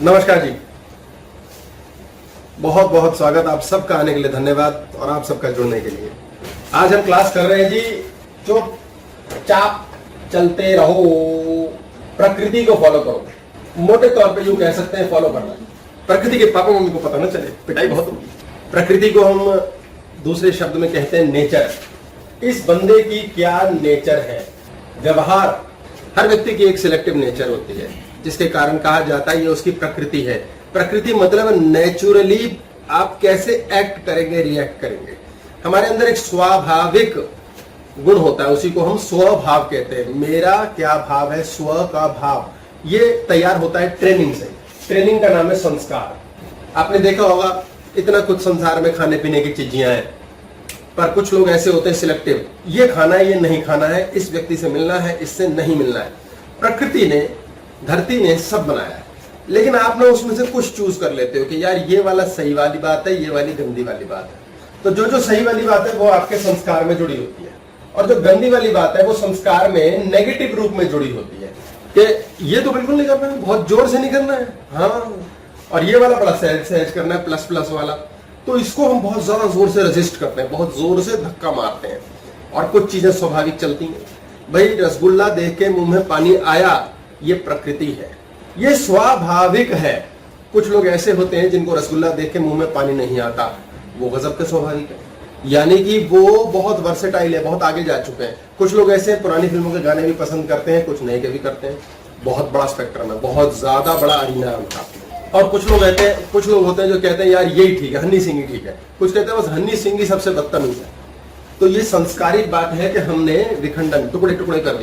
नमस्कार जी, बहुत बहुत स्वागत आप सबका आने के लिए, धन्यवाद और आप सबका जुड़ने के लिए। आज हम क्लास कर रहे हैं जी, चुपचाप चलते रहो, प्रकृति को फॉलो करो। मोटे तौर पे यूं कह सकते हैं फॉलो करना। प्रकृति के पापा मम्मी को पता ना चले, पिटाई बहुत होगी। प्रकृति को हम दूसरे शब्द में कहते हैं नेचर। इस बंदे की क्या नेचर है, व्यवहार। हर व्यक्ति की एक सिलेक्टिव नेचर होती है, जिसके कारण कहा जाता है ये उसकी प्रकृति है। प्रकृति मतलब नेचुरली आप कैसे एक्ट करेंगे, रिएक्ट करेंगे। हमारे अंदर एक स्वाभाविक गुण होता है, उसी को हम स्वभाव कहते हैं। मेरा क्या भाव है, स्व का भाव, ये तैयार होता है ट्रेनिंग से। ट्रेनिंग का नाम है संस्कार। आपने देखा होगा इतना कुछ संसार में खाने पीने की चीजें हैं, पर कुछ लोग ऐसे होते हैं सिलेक्टिव, ये खाना है, ये नहीं खाना है, इस व्यक्ति से मिलना है, इससे नहीं मिलना है। प्रकृति ने, धरती ने सब बनाया है, लेकिन आप ना उसमें से कुछ चूज कर लेते हो कि यार ये वाला सही वाली बात है, ये वाली गंदी वाली बात है। तो जो सही वाली बात है वो आपके संस्कार में जुड़ी होती है, और जो गंदी वाली बात है वो संस्कार में नेगेटिव रूप में जुड़ी होती है कि ये तो बिल्कुल नहीं करना है, बहुत जोर से नहीं करना है, हाँ, और ये वाला बड़ा सहज सहज करना है, प्लस प्लस वाला। तो इसको हम बहुत ज्यादा जोर से रेजिस्ट करते हैं, बहुत जोर से धक्का मारते हैं। और कुछ चीजें स्वाभाविक चलती हैं। भाई रसगुल्ला देख के मुंह में पानी आया, ये प्रकृति है, ये स्वाभाविक है। कुछ लोग ऐसे होते हैं जिनको रसगुल्ला देख के मुंह में पानी नहीं आता, वो गजब के स्वाभाविक है, यानी कि वो बहुत वर्सेटाइल है, बहुत आगे जा चुके हैं। कुछ लोग ऐसे पुरानी फिल्मों के गाने भी पसंद करते हैं, कुछ नए के भी करते हैं। बहुत बड़ा स्पेक्ट्रम है, बहुत ज्यादा बड़ा अरीना है उनका। और कुछ लोग होते हैं जो कहते हैं यार यही ठीक है, हनी सिंह ही ठीक है। कुछ कहते हैं बस हनी सिंह ही सबसे बदतमीज है। तो ये संस्कारिक बात है कि हमने विखंडन, टुकड़े टुकड़े कर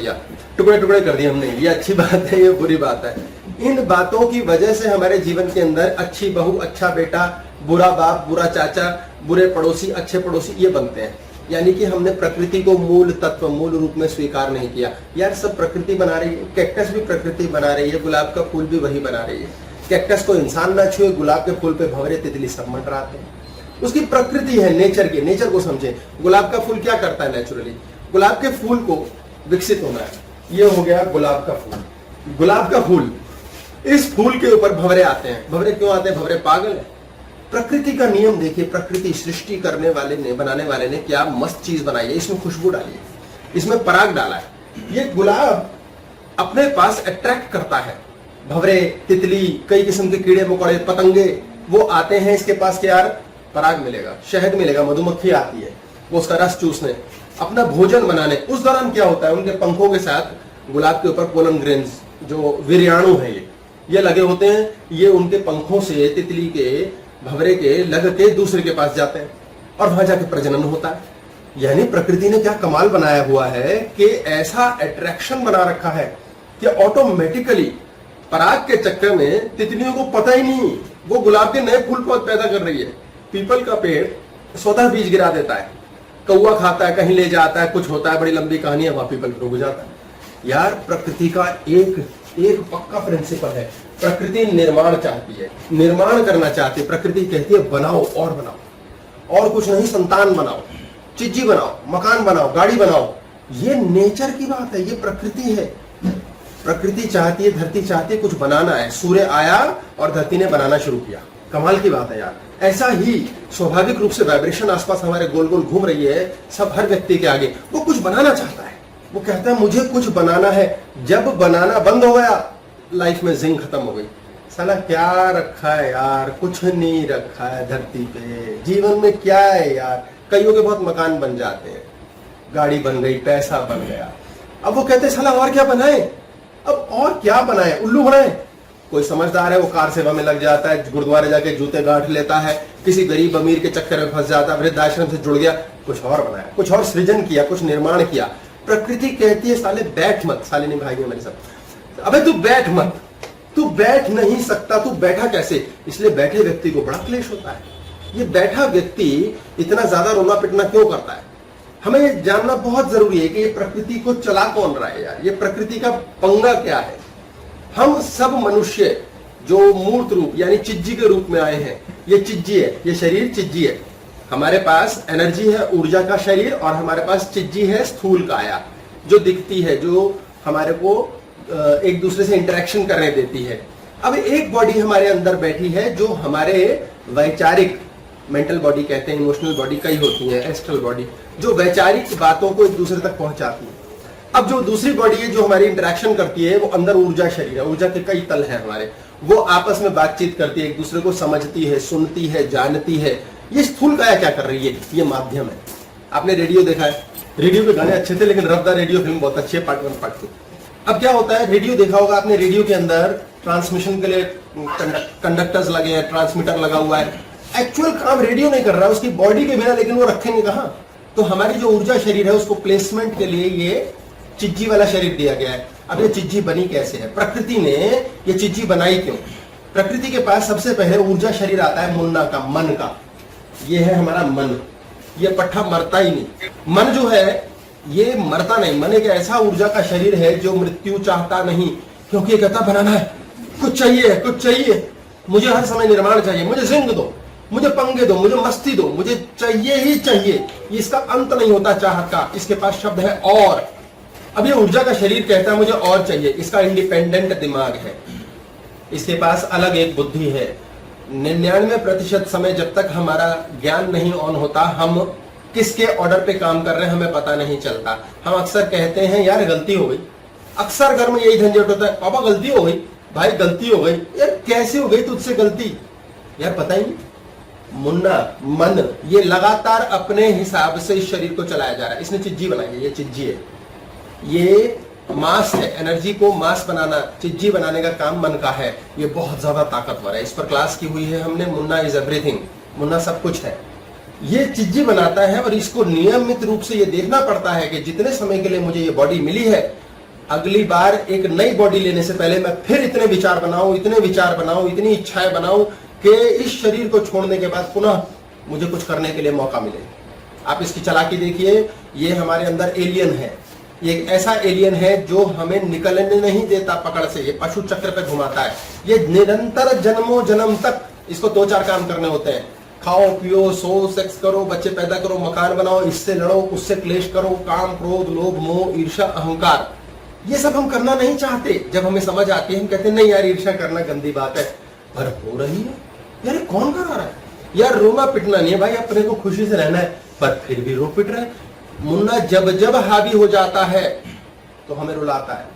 दिया हमने। ये अच्छी बात है, ये बुरी बात है। इन बातों की वजह से हमारे जीवन के अंदर अच्छी बहू, अच्छा बेटा, बुरा बाप, बुरा चाचा, बुरे पड़ोसी, अच्छे पड़ोसी, ये बनते हैं। यानी कि हमने प्रकृति को मूल तत्व, मूल रूप में स्वीकार नहीं किया। यार सब प्रकृति बना रही है, कैक्टस भी प्रकृति बना रही है, गुलाब का फूल भी वही बना रही है। कैक्टस को इंसान ना छुए, गुलाब के फूल पे भंवरे तितली सब मंडराते हैं। उसकी प्रकृति है, नेचर को समझे। गुलाब का फूल क्या करता है नेचुरली, गुलाब के फूल को विकसित होना है। ये हो गया गुलाब का फूल। गुलाब का फूल, इस फूल के ऊपर भंवरे आते हैं। भंवरे क्यों आते हैं? भंवरे पागल है। प्रकृति का नियम देखिए, प्रकृति सृष्टि करने वाले ने, बनाने वाले ने क्या मस्त चीज बनाई है। इसमें खुशबू डाली है, इसमें पराग डाला है। ये गुलाब अपने पास अट्रैक्ट करता है। भंवरे, तितली, कई किस्म के कीड़े मकोड़े, पतंगे, वो आते हैं इसके पास कि यार पराग मिलेगा, शहद मिलेगा। मधुमक्खी आती है वो उसका रस चूसने, अपना भोजन बनाने। उस दौरान क्या होता है, उनके पंखों के साथ गुलाब के ऊपर पोलन ग्रेन्स, जो वीर्याणु है, ये लगे होते हैं। ये उनके पंखों से तितली के, भंवरे के लग के दूसरे के पास जाते हैं और वहां जाके प्रजनन होता है। यानी प्रकृति ने क्या कमाल बनाया हुआ है कि ऐसा अट्रैक्शन बना रखा है कि ऑटोमेटिकली पराग के चक्कर में तितलियों को पता ही नहीं वो गुलाब के नए फूल पौध पैदा कर रही है। पीपल का पेड़ स्वतः बीज गिरा देता है, कौवा खाता है, कहीं ले जाता है, कुछ होता है, बड़ी लंबी कहानी है, वहां पीपल रुक जाता है। यार प्रकृति का एक पक्का प्रिंसिपल है, प्रकृति निर्माण चाहती है, निर्माण करना चाहती है। प्रकृति कहती है बनाओ और बनाओ, और कुछ नहीं, संतान बनाओ, चिज्जी बनाओ, मकान बनाओ, गाड़ी बनाओ। ये नेचर की बात है, ये प्रकृति है। प्रकृति चाहती है, धरती चाहती है कुछ बनाना है। सूर्य आया और धरती ने बनाना शुरू किया। कमाल की बात है यार। ऐसा ही स्वाभाविक रूप से वाइब्रेशन आसपास हमारे गोल गोल घूम रही है। सब, हर व्यक्ति के आगे वो कुछ बनाना चाहता है, वो कहता है मुझे कुछ बनाना है। जब बनाना बंद हो गया, लाइफ में जिंक खत्म हो गई। साला क्या रखा है यार, कुछ नहीं रखा है धरती पे। जीवन में क्या है यार, कईयों के बहुत मकान बन जाते हैं, गाड़ी बन गई, पैसा बन गया। अब वो कहते हैं साला और क्या बनाए, अब और क्या बनाए, उल्लू बनाए। कोई समझदार है वो कार सेवा में लग जाता है, गुरुद्वारे जाके जूते गांठ लेता है, किसी गरीब अमीर के चक्कर में फंस जाता है, वृद्धाश्रम से जुड़ गया, कुछ और बनाया, कुछ और सृजन किया, कुछ निर्माण किया। प्रकृति कहती है साले बैठ मत, साले नहीं भाई मेरे साथ, अबे तू बैठ मत, तू बैठ नहीं सकता, तू बैठा कैसे? इसलिए बैठे व्यक्ति को बड़ा क्लेश होता है। ये बैठा व्यक्ति इतना ज्यादा रोना पिटना क्यों करता है? हमें जानना बहुत जरूरी है कि ये प्रकृति को चला कौन रहा है यार, ये प्रकृति का पंगा क्या है। हम सब मनुष्य जो मूर्त रूप यानी चिज्जी के रूप में आए हैं, ये चिज्जी है, ये शरीर चिज्जी है। हमारे पास एनर्जी है, ऊर्जा का शरीर, और हमारे पास चिज्जी है, स्थूल काया, जो दिखती है, जो हमारे को एक दूसरे से इंटरेक्शन करने देती है। अब एक बॉडी हमारे अंदर बैठी है जो हमारे वैचारिक, मेंटल बॉडी कहते हैं, इमोशनल बॉडी कई होती है, एस्ट्रल बॉडी, जो वैचारिक बातों को एक दूसरे तक पहुंचाती है। अब जो दूसरी बॉडी है जो हमारी इंटरेक्शन करती है, वो अंदर ऊर्जा शरीर है, ऊर्जा के कई तल हैं हमारे, वो आपस में बातचीत करती है, एक दूसरे को समझती है, सुनती है, जानती है। ये स्थूल काया क्या कर रही है? ये माध्यम है। आपने रेडियो देखा है, रेडियो के गाने अच्छे थे, लेकिन रफ्तार रेडियो फिल्म बहुत अच्छी है, पार्ट 1 पार्ट 2। अब क्या होता है, रेडियो देखा होगा आपने, रेडियो के अंदर ट्रांसमिशन के लिए कंडक्टर्स लगे हैं, ट्रांसमीटर लगा हुआ है। एक्चुअल काम रेडियो नहीं कर रहा है उसकी बॉडी के बिना, लेकिन वो रखेंगे कहां? तो हमारी जो ऊर्जा शरीर है उसको प्लेसमेंट के लिए ये चिज्जी वाला शरीर दिया गया है। अब ये चिज्जी बनी कैसे है? प्रकृति ने ये चिज्जी बनाई क्यों? प्रकृति के पास सबसे पहले ऊर्जा शरीर आता है मुन्ना का, मन का। ये है हमारा मन। ये पट्ठा मरता ही नहीं। मन जो है ये मरता नहीं। मन एक ऐसा ऊर्जा का शरीर है जो मृत्यु चाहता नहीं, क्योंकि ये कहता बनाना है, कुछ चाहिए, कुछ चाहिए, मुझे हर समय निर्माण चाहिए, मुझे जिंग दो, मुझे पंगे दो, मुझे मस्ती दो, मुझे चाहिए ही चाहिए। इसका अंत नहीं होता चाहत का। इसके पास शब्द है और। अब ये ऊर्जा का शरीर कहता है मुझे और चाहिए। इसका इंडिपेंडेंट दिमाग है, इसके पास अलग एक बुद्धि है। 99% समय जब तक हमारा ज्ञान नहीं ऑन होता, हम किसके ऑर्डर पे काम कर रहे हैं हमें पता नहीं चलता। हम अक्सर कहते हैं यार गलती हो गई। अक्सर घर में यही झंझट होता है, पापा गलती हो गई, भाई गलती हो गई। यार कैसे हो गई तुझसे गलती? यार पता ही नहीं। मुन्ना मन ये लगातार अपने हिसाब से इस शरीर को चलाया जा रहा है। इसने चिज्जी बनाई है, ये चिज्जी है, ये मास है। एनर्जी को मास बनाना, चिज्जी बनाने का काम मन का है। ये बहुत ज्यादा ताकतवर है। इस पर क्लास की हुई है हमने, मुन्ना इज एवरीथिंग। मुन्ना सब कुछ है। ये चिज्जी बनाता है और इसको नियमित रूप से ये देखना पड़ता है कि जितने समय के लिए मुझे ये बॉडी मिली है, अगली बार एक नई बॉडी लेने से पहले मैं फिर इतने विचार बनाऊं, इतने विचार बनाऊं, इतनी इच्छाएं बनाऊं कि इस शरीर को छोड़ने के बाद पुनः मुझे कुछ करने के लिए मौका मिले। आप इसकी चालाकी देखिए। ये हमारे अंदर एलियन है। ये एक ऐसा एलियन है जो हमें निकलने नहीं देता पकड़ से। ये पशु चक्र पे घुमाता है। ये निरंतर जन्मों जन्म तक इसको 2-4 काम करने होते हैं। खाओ पियो, सो, सेक्स करो, बच्चे पैदा करो, मकान बनाओ, इससे लड़ो, उससे क्लेश करो, काम, क्रोध, लोभ, मोह, ईर्ष्या, अहंकार। ये सब हम करना नहीं चाहते। जब हमें समझ आती है हम कहते हैं नहीं यार ईर्ष्या करना गंदी बात है, पर हो रही है। यार कौन करा रहा है? यार रोना पिटना नहीं है भाई, अपने को खुशी से रहना है, पर फिर भी रो पिट रहा है। मुन्ना जब जब हावी हो जाता है तो हमें रुलाता है।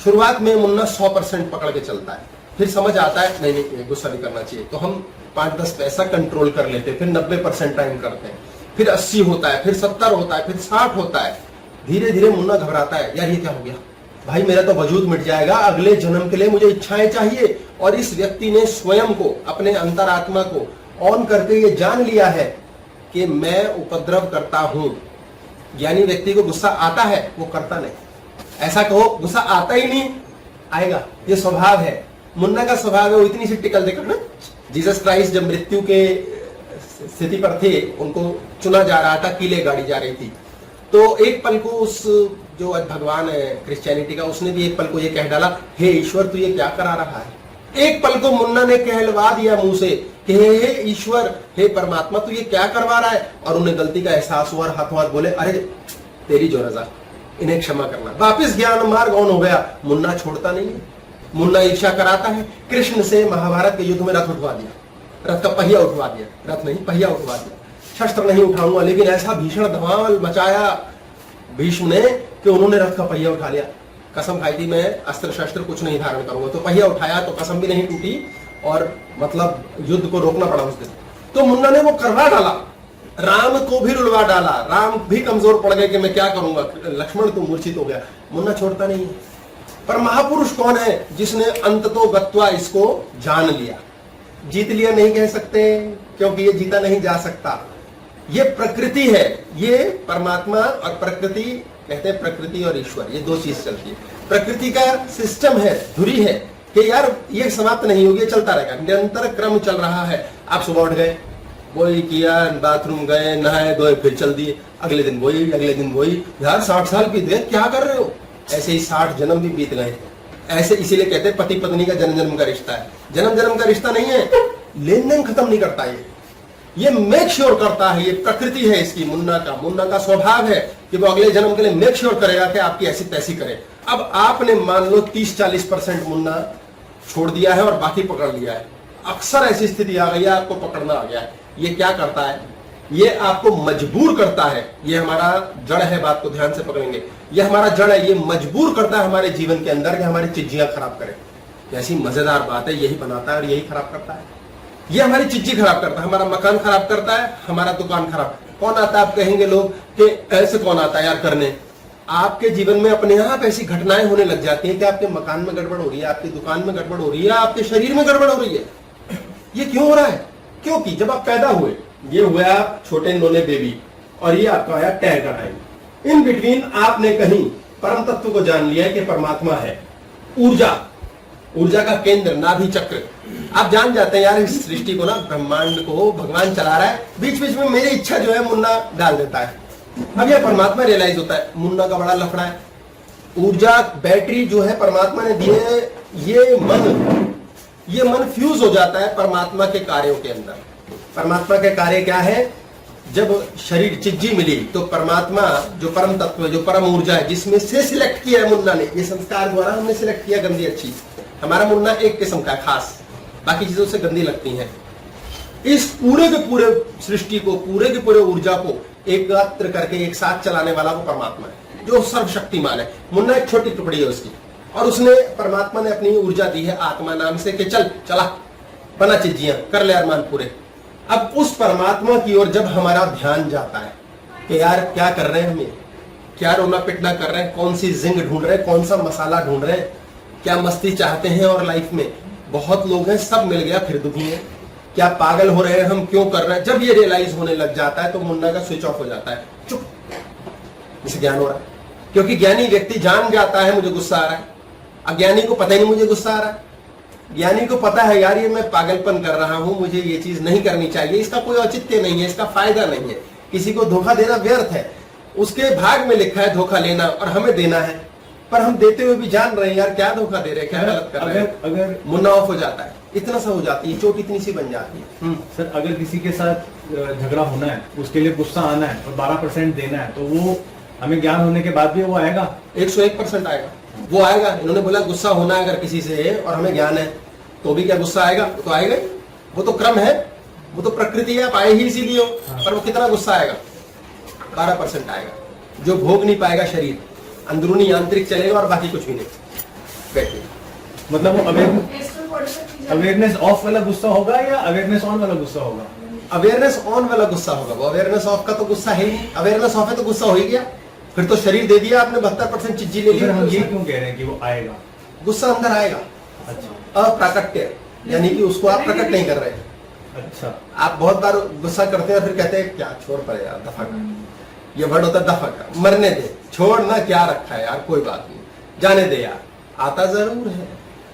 शुरुआत में मुन्ना 100% पकड़ के चलता है, फिर समझ आता है नहीं नहीं गुस्सा नहीं करना चाहिए, तो हम 5-10 पैसा कंट्रोल कर लेते हैं, फिर 90% टाइम करते हैं, फिर 80 होता है, फिर 70 होता है, फिर 60 होता है। धीरे धीरे मुन्ना घबराता है, यार ये क्या हो गया भाई, मेरा तो वजूद मिट जाएगा, अगले जन्म के लिए मुझे इच्छाएं चाहिए। और इस व्यक्ति ने स्वयं को, अपने अंतरात्मा को ऑन करके ये जान लिया है कि मैं उपद्रव करता हूं। ज्ञानी व्यक्ति को गुस्सा आता है, वो करता नहीं। ऐसा कहो गुस्सा आता ही नहीं, आएगा, ये स्वभाव है। मुन्ना का स्वभाव है, वो इतनी सी टिकल देकर ना, जीसस क्राइस्ट जब मृत्यु के स्थिति पर थे, उनको चुना जा रहा था, कीले गाड़ी जा रही थी, तो एक पल को उस जो भगवान है क्रिश्चियनिटी का, उसने भी एक पल को ये कह डाला, हे ईश्वर तू ये क्या करा रहा है। एक पल को मुन्ना ने कहलवा दिया मुंह से कि हे ईश्वर, हे परमात्मा तू ये क्या करवा रहा है। और उन्हें गलती का एहसास हुआ, हाथों हाथ बोले, अरे तेरी जो रजा, इन्हें क्षमा करना। वापिस ज्ञान मार्ग ऑन हो गया। मुन्ना छोड़ता नहीं है, मुन्ना ईर्ष्या कराता है। कृष्ण से महाभारत के युद्ध में रथ उठवा दिया, रथ का पहिया उठवा दिया, रथ नहीं पहिया उठवा दिया। शस्त्र नहीं उठाऊंगा, लेकिन ऐसा भीषण धमाल मचाया भीष्म ने कि उन्होंने रथ का पहिया उठा लिया। कसम खाई थी मैं अस्त्र शस्त्र कुछ नहीं धारण करूंगा, तो पहिया उठाया तो कसम भी नहीं टूटी और मतलब युद्ध को रोकना पड़ा उस दिन। तो मुन्ना ने वो करवा डाला, राम को भी रुलवा डाला। राम भी कमजोर पड़ गए कि मैं क्या करूंगा, लक्ष्मण तो मूर्छित हो गया। मुन्ना छोड़ता नहीं है। पर महापुरुष कौन है जिसने अंततो गत्वा इसको जान लिया। जीत लिया नहीं कह सकते, क्योंकि ये जीता नहीं जा सकता। ये प्रकृति है, ये परमात्मा और प्रकृति कहते हैं, प्रकृति और ईश्वर, ये दो चीज चलती है। प्रकृति का सिस्टम है, धुरी है कि यार ये समाप्त नहीं होगी, चलता रहेगा, निरंतर क्रम चल रहा है। आप सुबह उठ गए, वही किया, बाथरूम गए, नहाए धोए, फिर चल दिए, अगले दिन वही, अगले दिन वही। यार 60 साल बीत गए, क्या कर रहे हो? ऐसे ही 60 जन्म भी बीत गए। ऐसे इसीलिए कहते हैं पति पत्नी का जन्म जन्म का रिश्ता है। जन्म जन्म का रिश्ता नहीं है, लेन देन खत्म नहीं करता ये मेक श्योर करता है। ये प्रकृति है इसकी, मुन्ना का स्वभाव है कि वो अगले जन्म के लिए मेक श्योर करेगा कि आपकी ऐसी तैसी करे। अब आपने मान लो 30-40% मुन्ना छोड़ दिया है और बाकी पकड़ लिया है। अक्सर ऐसी स्थिति आ गई है, आपको पकड़ना आ गया है। ये क्या करता है? ये आपको मजबूर करता है। ये हमारा जड़ है, बात को ध्यान से पकड़ेंगे। ये हमारा जड़ है, ये मजबूर करता है हमारे जीवन के अंदर कि हमारी चीजियां खराब करे। ऐसी मजेदार बात है, यही बनाता है और यही खराब करता है। ये हमारी चीजें खराब करता है, हमारा मकान खराब करता है, हमारा दुकान खराब। कौन आता है? आप कहेंगे लोग कि ऐसे कौन आता है यार करने। आपके जीवन में अपने आप ऐसी घटनाएं होने लग जाती हैं कि आपके मकान में गड़बड़ हो रही है, आपकी दुकान में गड़बड़ हो रही है, आपके शरीर में गड़बड़ हो रही है। ये क्यों हो रहा है? क्योंकि जब आप पैदा हुए, ये हुआ आप छोटे नोने बेबी, और ये आपका आया टैग का टाइम। इन बिटवीन आपने कहीं परम तत्व को जान लिया है कि परमात्मा है, ऊर्जा, ऊर्जा का केंद्र, नाभि चक्र। आप जान जाते हैं यार इस सृष्टि को ना, ब्रह्मांड को भगवान चला रहा है, बीच बीच में मेरी इच्छा जो है मुन्ना डाल देता है। अब यह परमात्मा रियलाइज होता है मुन्ना का बड़ा लफड़ा है। ऊर्जा बैटरी जो है परमात्मा ने दी है, ये मन फ्यूज हो जाता है परमात्मा के कार्यों के अंदर। परमात्मा के कार्य क्या है? जब शरीर चिज्जी मिली तो परमात्मा जो परम तत्व है, जो परम ऊर्जा है, जिसमें से सिलेक्ट किया है मुन्ना ने, ये संस्कार द्वारा हमने सिलेक्ट किया गंदी अच्छी। हमारा मुन्ना एक किस्म का खास, बाकी चीजों से गंदी लगती हैं। इस पूरे के पूरे सृष्टि को, पूरे के पूरे ऊर्जा को एकत्र करके एक साथ चलाने वाला वो परमात्मा है, जो सर्वशक्तिमान है। मुन्ना एक छोटी टुकड़ी है उसकी, और उसने, परमात्मा ने अपनी ऊर्जा दी है आत्मा नाम से कि चला बना चीजियां, कर ले अरमान पूरे। अब उस परमात्मा की ओर जब हमारा ध्यान जाता है कि यार क्या कर रहे हैं हम, क्या रोना पिटना कर रहे हैं, कौन सी जिंग ढूंढ रहे हैं, कौन सा मसाला ढूंढ रहे हैं, क्या मस्ती चाहते हैं, और लाइफ में बहुत लोग हैं, सब मिल गया फिर दुखी है, क्या पागल हो रहे हैं हम, क्यों कर रहे हैं। जब ये रियलाइज होने लग जाता है तो मुन्ना का स्विच ऑफ हो जाता है, चुप, इसे ज्ञान हो रहा है। क्योंकि ज्ञानी व्यक्ति जान जाता है मुझे गुस्सा आ रहा है, अज्ञानी को पता ही नहीं मुझे गुस्सा आ रहा है। ज्ञानी को पता है यार ये मैं पागलपन कर रहा हूं, मुझे ये चीज नहीं करनी चाहिए, इसका कोई औचित्य नहीं है, इसका फायदा नहीं है, किसी को धोखा देना व्यर्थ है। उसके भाग में लिखा है धोखा लेना, और हमें देना है, पर हम देते हुए भी जान रहे हैं यार क्या धोखा दे रहे हैं, क्या गलत कर रहे हैं। अगर मुन्ना ऑफ हो जाता है, इतना सा हो जाती है, चोट इतनी सी बन जाती है। सर, अगर किसी के साथ झगड़ा होना है, उसके लिए गुस्सा आना है और 12% देना है, तो वो हमें ज्ञान होने के बाद भी वो आएगा? 101% आएगा, वो आएगा। इन्होंने बोला गुस्सा होना है अगर किसी से और हमें ज्ञान है तो भी क्या गुस्सा आएगा? तो आएगा ही, वो तो क्रम है, वो तो प्रकृति है, आप आए ही इसीलिए हो। पर वो कितना गुस्सा आएगा? 12% आएगा, जो भोग नहीं पाएगा शरीर, अंदरूनी आंतरिक चलेगा और बाकी कुछ भी नहीं। बैठिए, मतलब वो अवेयरनेस ऑफ वाला गुस्सा होगा या अवेयरनेस ऑन वाला गुस्सा होगा? अवेयरनेस ऑन वाला गुस्सा होगा। वो अवेयरनेस ऑफ का तो गुस्सा है ही नहीं, अवेयरनेस ऑफ है तो गुस्सा हो ही गया, फिर तो शरीर दे दिया आपने, 72% चिज्जी ले लिया। हम ये क्यों कह रहे हैं कि वो आएगा? गुस्सा अंदर आएगा। अच्छा, अप्राकट्य, यानी कि उसको आप प्रकट नहीं कर रहे। अच्छा, आप बहुत बार गुस्सा करते हैं फिर कहते हैं क्या छोड़ पड़े यार, दफा कर, ये वर्ड होता है दफा कर, मरने दे, छोड़ना क्या रखा है यार, कोई बात नहीं, जाने दे यार। आता जरूर है,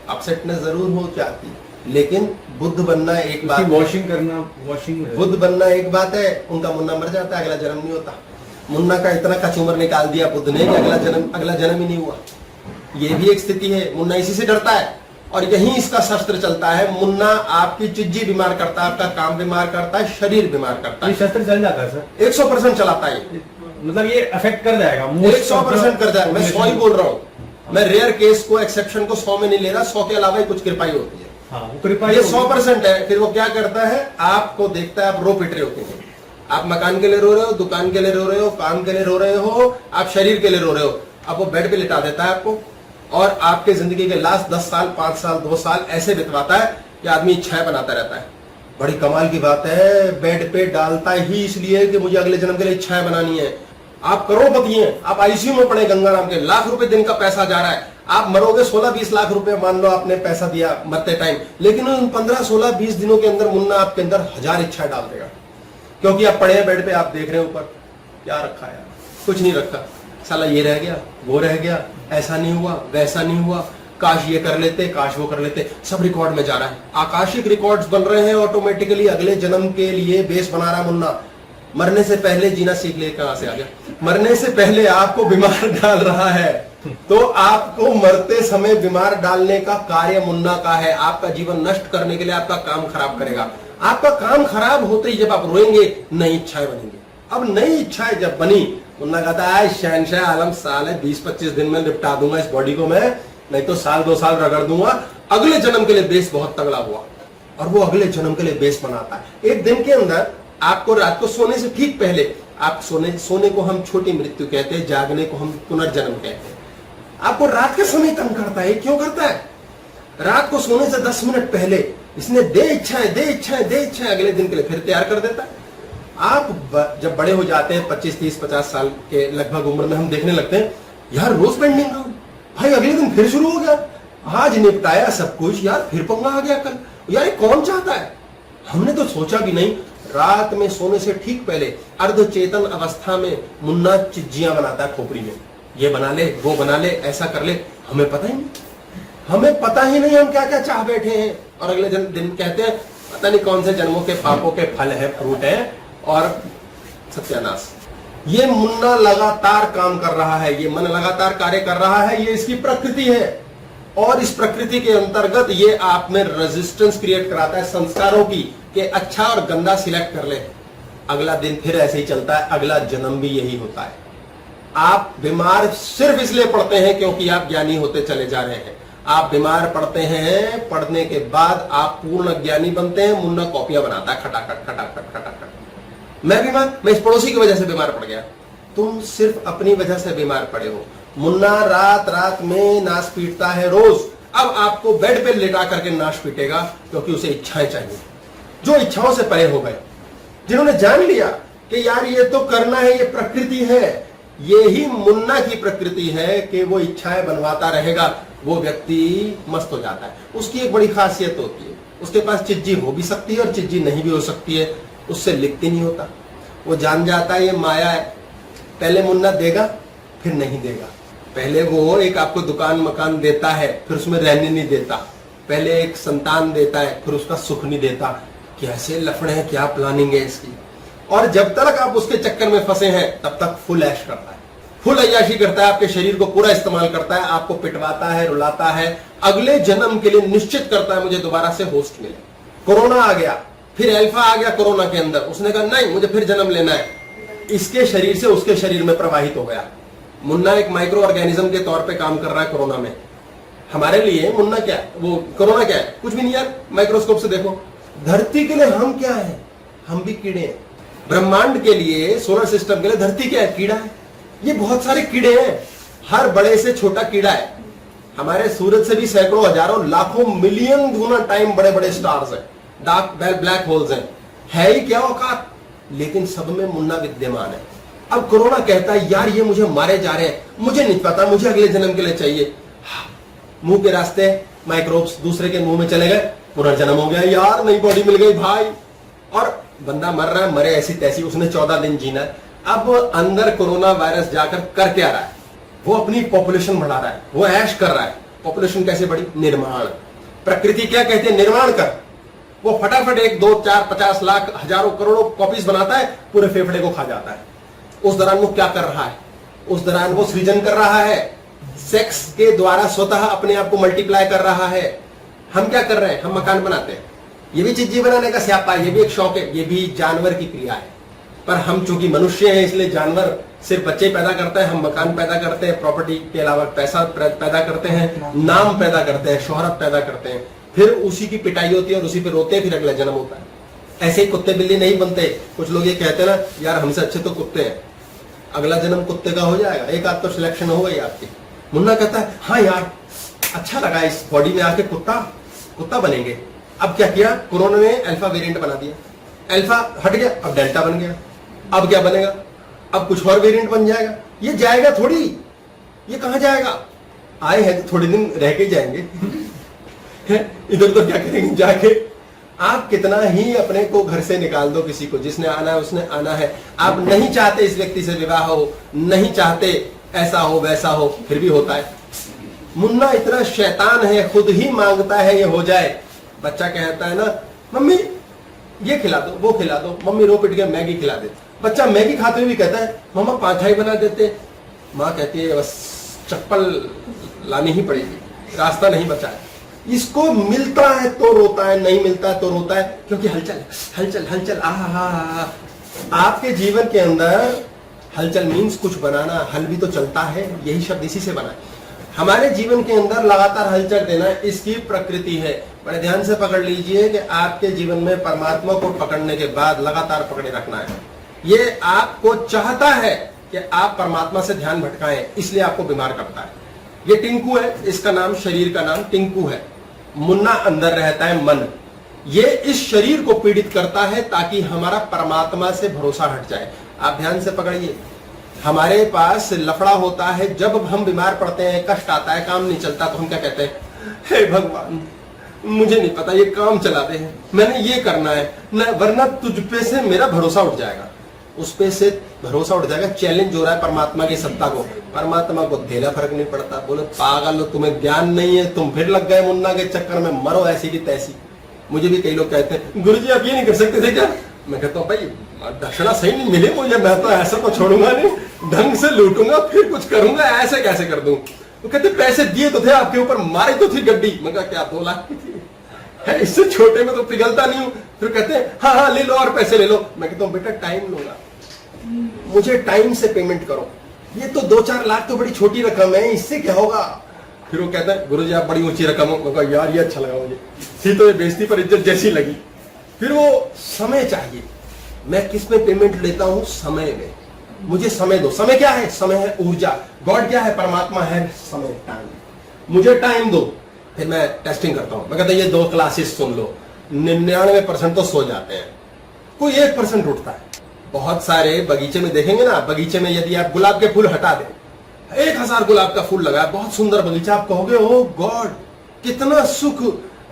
अपसेटनेस जरूर हो जाती, लेकिन बुद्ध बनना एक बात, वॉशिंग करना, वॉशिंग बुद्ध बनना एक बात है। उनका मुन्ना मर जाता है, अगला जन्म नहीं होता। मुन्ना का इतना कचूमर निकाल दिया बुद्ध ने कि अगला जन्म ही नहीं हुआ। ये भी एक स्थिति है। मुन्ना इसी से डरता है और यही इसका शस्त्र चलता है। मुन्ना आपकी चिज्जी बीमार करता है, आपका काम बीमार करता है, शरीर बीमार करता है। शस्त्र चल जाता है सर? 100% चलाता है, मतलब ये अफेक्ट कर जाएगा, 100% कर जाएगा। मैं 100 ही बोल रहा हूँ, मैं रेयर केस को, एक्सेप्शन को 100 में नहीं ले रहा, 100 के अलावा ही कुछ कृपाई होती है। हाँ, कृपा ये 100% है। फिर वो क्या करता है, आपको देखता है, आप रो पिट रहे होते हैं, आप मकान के लिए रो रहे हो, दुकान के लिए रो रहे हो, काम के लिए रो रहे हो, आप शरीर के लिए रो रहे हो। अब वो बेड पे लिटा देता है आपको और आपके जिंदगी के लास्ट 10 साल, 5 साल, 2 साल ऐसे बितवाता है कि आदमी इच्छाएं बनाता रहता है। बड़ी कमाल की बात है, बेड पे डालता ही इसलिए कि मुझे अगले जन्म के लिए इच्छाएं बनानी है। आप करोड़पति हैं, आप आईसीयू में पड़े गंगाराम के, लाख रुपए दिन का पैसा जा रहा है, आप मरोगे 16-20 लाख रुपए मान लो आपने पैसा दिया मरते टाइम, लेकिन उन 15, 16, 20 दिनों के अंदर मुन्ना आपके अंदर 1000 इच्छाएं डाल देगा। क्योंकि आप पड़े हैं बेड पे, आप देख रहे हैं ऊपर, क्या रखा है? कुछ नहीं रखा, साला ये रह गया, वो रह गया, ऐसा नहीं हुआ, वैसा नहीं हुआ, काश ये कर लेते, काश वो कर लेते। सब रिकॉर्ड में जा रहा है, आकाशिक रिकॉर्ड्स बन रहे हैं ऑटोमेटिकली। अगले जन्म के लिए बेस बना रहा है मुन्ना। मरने से पहले जीना सीख ले, कहां से आ गया? मरने से पहले आपको बीमार डाल रहा है, तो आपको मरते समय बीमार डालने का कार्य मुन्ना का है। आपका जीवन नष्ट करने के लिए आपका काम खराब करेगा। आपका काम खराब होते ही जब आप रोएंगे, नई इच्छाएं बनेंगी। अब नई इच्छाएं जब बनी, मुन्ना कहता है शहनशाह आलम, साल है 20-25 दिन में निपटा दूंगा इस बॉडी को मैं, नहीं तो साल 2 साल रगड़ दूंगा, अगले जन्म के लिए बेस बहुत तगड़ा हुआ और वो अगले जन्म के लिए बेस बनाता है। एक दिन के अंदर आपको रात को सोने से ठीक पहले, आप सोने को हम छोटी मृत्यु कहते हैं, जागने को हम पुनर्जन्म कहते हैं। आपको रात के समय तंग करता है। क्यों करता है? रात को सोने से 10 मिनट पहले इसने दे इच्छाएं अगले दिन के लिए फिर तैयार कर देता है। आप जब बड़े हो जाते हैं 25, 30, 50 साल के लगभग उम्र में, हम देखने लगते हैं यार रोज पेंडिंग काम, भाई अगले दिन फिर शुरू हो गया, आज निपटाया सब कुछ, यार फिर पंगा आ गया कल, यार ये कौन चाहता है? हमने तो सोचा भी नहीं। रात में सोने से ठीक पहले अर्धचेतन अवस्था में मुन्ना चिज्जियां बनाता है खोपड़ी में, ये बना ले, वो बना ले, ऐसा कर ले। हमें पता ही नहीं हम क्या क्या चाह बैठे हैं। और अगले दिन कहते हैं पता नहीं कौन से जन्मों के पापों के फल है, फ्रूट है, और सत्यानाश। ये मुन्ना लगातार काम कर रहा है, ये मन लगातार कार्य कर रहा है, ये इसकी प्रकृति है। और इस प्रकृति के अंतर्गत ये आप में रेजिस्टेंस क्रिएट कराता है संस्कारों की, कि अच्छा और गंदा सिलेक्ट कर ले। अगला दिन फिर ऐसे ही चलता है, अगला जन्म भी यही होता है। आप बीमार सिर्फ इसलिए पड़ते हैं क्योंकि आप ज्ञानी होते चले जा रहे हैं। आप बीमार पड़ते हैं, पढ़ने के बाद आप पूर्ण ज्ञानी बनते हैं। मुन्ना कॉपियां बनाता है, खटाखट। मैं बीमार, मैं इस पड़ोसी की वजह से बीमार पड़ गया। तुम सिर्फ अपनी वजह से बीमार पड़े हो। मुन्ना रात में नाश पीटता है रोज। अब आपको बेड पे लेटा करके नाश पीटेगा क्योंकि उसे इच्छाएं चाहिए। जो इच्छाओं से परे हो गए, जिन्होंने जान लिया कि यार ये तो करना है, ये प्रकृति है, ये ही मुन्ना की प्रकृति है कि वो इच्छाएं बनवाता रहेगा, वो व्यक्ति मस्त हो जाता है। उसकी एक बड़ी खासियत होती है, उसके पास चिज्जी हो भी सकती है और चिज्जी नहीं भी हो सकती है, उससे लिखती नहीं होता। वो जान जाता है ये माया है। पहले मुन्ना देगा फिर नहीं देगा। पहले वो एक आपको दुकान मकान देता है, फिर उसमें रहने नहीं देता। पहले एक संतान देता है, फिर उसका सुख नहीं देता। कैसे लफड़े हैं, क्या प्लानिंग है इसकी। और जब तक आप उसके चक्कर में फंसे हैं तब तक फुल ऐश करता है, फुल अय्याशी करता है, आपके शरीर को पूरा इस्तेमाल करता है, आपको पिटवाता है, रुलाता है, अगले जन्म के लिए निश्चित करता है मुझे दोबारा से होस्ट मिले। कोरोना आ गया, फिर अल्फा आ गया कोरोना के अंदर, उसने कहा नहीं मुझे फिर जन्म लेना है। इसके शरीर से उसके शरीर में प्रवाहित हो गया। मुन्ना एक माइक्रो ऑर्गेनिज्म के तौर पे काम कर रहा है कोरोना में। हमारे लिए मुन्ना क्या है, वो कोरोना क्या है, कुछ भी नहीं यार। माइक्रोस्कोप से देखो, धरती के लिए हम क्या है, हम भी कीड़े हैं। ब्रह्मांड के लिए, सोलर सिस्टम के लिए धरती क्या है, कीड़ा है। ये बहुत सारे कीड़े हैं, हर बड़े से छोटा कीड़ा है। हमारे सूरज से भी सैकड़ों, हजारों, लाखों, मिलियन गुना टाइम बड़े बड़े स्टार्स हैं, डार्क ब्लैक होल्स हैं। है ही क्या औकात, लेकिन सब में मुन्ना विद्यमान है। अब कोरोना कहता है यार ये मुझे मारे जा रहे हैं, मुझे नहीं पता, मुझे अगले जन्म के लिए चाहिए। मुंह के रास्ते माइक्रोब्स दूसरे के मुंह में चले गए, पुनर्जन्म हो गया, यार नई बॉडी मिल गई भाई। और बंदा मर रहा है, मरे ऐसी तैसी, उसने 14 दिन जीना है। अब अंदर कोरोना वायरस जाकर कर क्या रहा है, वो अपनी पॉपुलेशन बढ़ा रहा है, वो ऐश कर रहा है। पॉपुलेशन कैसे बढ़ी, निर्माण। प्रकृति क्या कहती है, निर्माण कर। वो फटाफट 1, 2, 4, 50 लाख, हजारों, करोड़ों कॉपीज बनाता है, पूरे फेफड़े को खा जाता है। उस दौरान वो क्या कर रहा है, उस दौरान वो सृजन कर रहा है, सेक्स के द्वारा स्वतः अपने आप को मल्टीप्लाई कर रहा है। हम क्या कर रहे हैं, हम मकान बनाते हैं, ये भी चीजें बनाने का स्यापा है, ये भी एक शौक है, ये भी जानवर की क्रिया है। पर हम चूंकि मनुष्य हैं इसलिए जानवर सिर्फ बच्चे पैदा करता है, हम मकान पैदा करते हैं, प्रॉपर्टी के अलावा पैसा पैदा करते हैं, नाम पैदा करते हैं, शोहरत पैदा करते हैं, फिर उसी की पिटाई होती है और उसी पे रोते हैं, फिर अगला जन्म होता है। ऐसे ही कुत्ते बिल्ली नहीं बनते। कुछ लोग ये कहते हैं ना यार हमसे अच्छे तो कुत्ते हैं, अगला जन्म कुत्ते का हो जाएगा, एक आध तो सिलेक्शन हो गई आपकी। मुन्ना कहता है हाँ यार अच्छा लगा इस बॉडी में आके, कुत्ता बनेंगे। अब क्या किया, कोरोना ने अल्फा वेरिएंट बना दिया, अल्फा हट गया, अब डेल्टा बन गया। अब क्या बनेगा, अब कुछ और वेरिएंट बन जाएगा। ये जाएगा थोड़ी, ये कहां जाएगा, आए हैं तो थोड़े दिन रह के जाएंगे। इधर तो क्या करेंगे जाके। आप कितना ही अपने को घर से निकाल दो, किसी को जिसने आना है उसने आना है। आप नहीं चाहते इस व्यक्ति से विवाह हो, नहीं चाहते ऐसा हो वैसा हो, फिर भी होता है। मुन्ना इतना शैतान है, खुद ही मांगता है ये हो जाए। बच्चा कहता है ना मम्मी ये खिला दो, वो खिला दो, मम्मी रो पिट के मैगी खिला दे। बच्चा मैगी खाते हुए भी कहता है मम्मा पांठाई बना देते। माँ कहती है बस चप्पल लानी ही पड़ेगी, रास्ता नहीं बचा है। इसको मिलता है तो रोता है, नहीं मिलता है तो रोता है, क्योंकि हलचल हलचल हलचल। आपके जीवन के अंदर हलचल मीन्स कुछ बनाना, हल भी तो चलता है, यही शब्द इसी से बना है। हमारे जीवन के अंदर लगातार हलचल देना इसकी प्रकृति है। बड़े ध्यान से पकड़ लीजिए कि आपके जीवन में परमात्मा को पकड़ने के बाद लगातार पकड़े रखना है। ये आपको चाहता है कि आप परमात्मा से ध्यान भटकाएं, इसलिए आपको बीमार करता है। ये टिंकू है, इसका नाम, शरीर का नाम टिंकू है। मुन्ना अंदर रहता है मन। ये इस शरीर को पीड़ित करता है ताकि हमारा परमात्मा से भरोसा हट जाए। आप ध्यान से पकड़िए, हमारे पास लफड़ा होता है जब हम बीमार पड़ते हैं, कष्ट आता है, काम नहीं चलता, तो हम क्या कहते हैं, हे भगवान मुझे नहीं पता, ये काम चला दे, मैंने ये करना है न, वरना तुझ पे से मेरा भरोसा उठ जाएगा। उस पे से भरोसा उठ जाएगा। चैलेंज हो रहा है परमात्मा की सत्ता को, परमात्मा को देना फर्क नहीं पड़ता। बोले पागल हो, तुम्हें ज्ञान नहीं है, तुम फिर लग गए मुन्ना के चक्कर में, मरो ऐसी की तैसी। मुझे भी कई लोग कहते हैं गुरुजी आप ये नहीं कर सकते थे क्या? मैं कहता हूँ भाई दक्षिणा सही नहीं मिली मुझे, मैं तो ऐसा को छोड़ूंगा नहीं, ढंग से लूटूंगा फिर कुछ करूंगा, ऐसे कैसे कर दूं? वो कहते पैसे दिए तो थे आपके ऊपर, मारी तो थी गड्डी। मैं कहा क्या 2 लाख की थी है, इससे छोटे में तो पिघलता नहीं हूं। फिर कहते हैं हाँ हाँ ले लो और पैसे ले लो। मैं कहता हूँ बेटा टाइम लूंगा, मुझे टाइम से पेमेंट करो। ये तो 2-4 लाख तो बड़ी छोटी रकम है, इससे क्या होगा? फिर वो कहता है गुरुजी आप बड़ी ऊंची रकम हो। मैं कहा यार ये अच्छा लगा मुझे, थी तो ये बेइज्जती पर इज्जत जैसी लगी। फिर वो समय चाहिए। मैं किस में पेमेंट लेता हूं? समय में। मुझे समय दो। समय क्या है? समय है ऊर्जा। गॉड क्या है? परमात्मा है समय, टाइम। मुझे टाइम दो, फिर मैं टेस्टिंग करता हूं। मैं कहता ये 2 क्लासेस सुन लो। 99% तो सो जाते हैं, कोई 1% उठता है। बहुत सारे बगीचे में देखेंगे ना, बगीचे में यदि आप गुलाब के फूल हटा दें, 1000 गुलाब का फूल लगा है, बहुत सुंदर बगीचा, आप कहोगे ओ गॉड कितना सुख,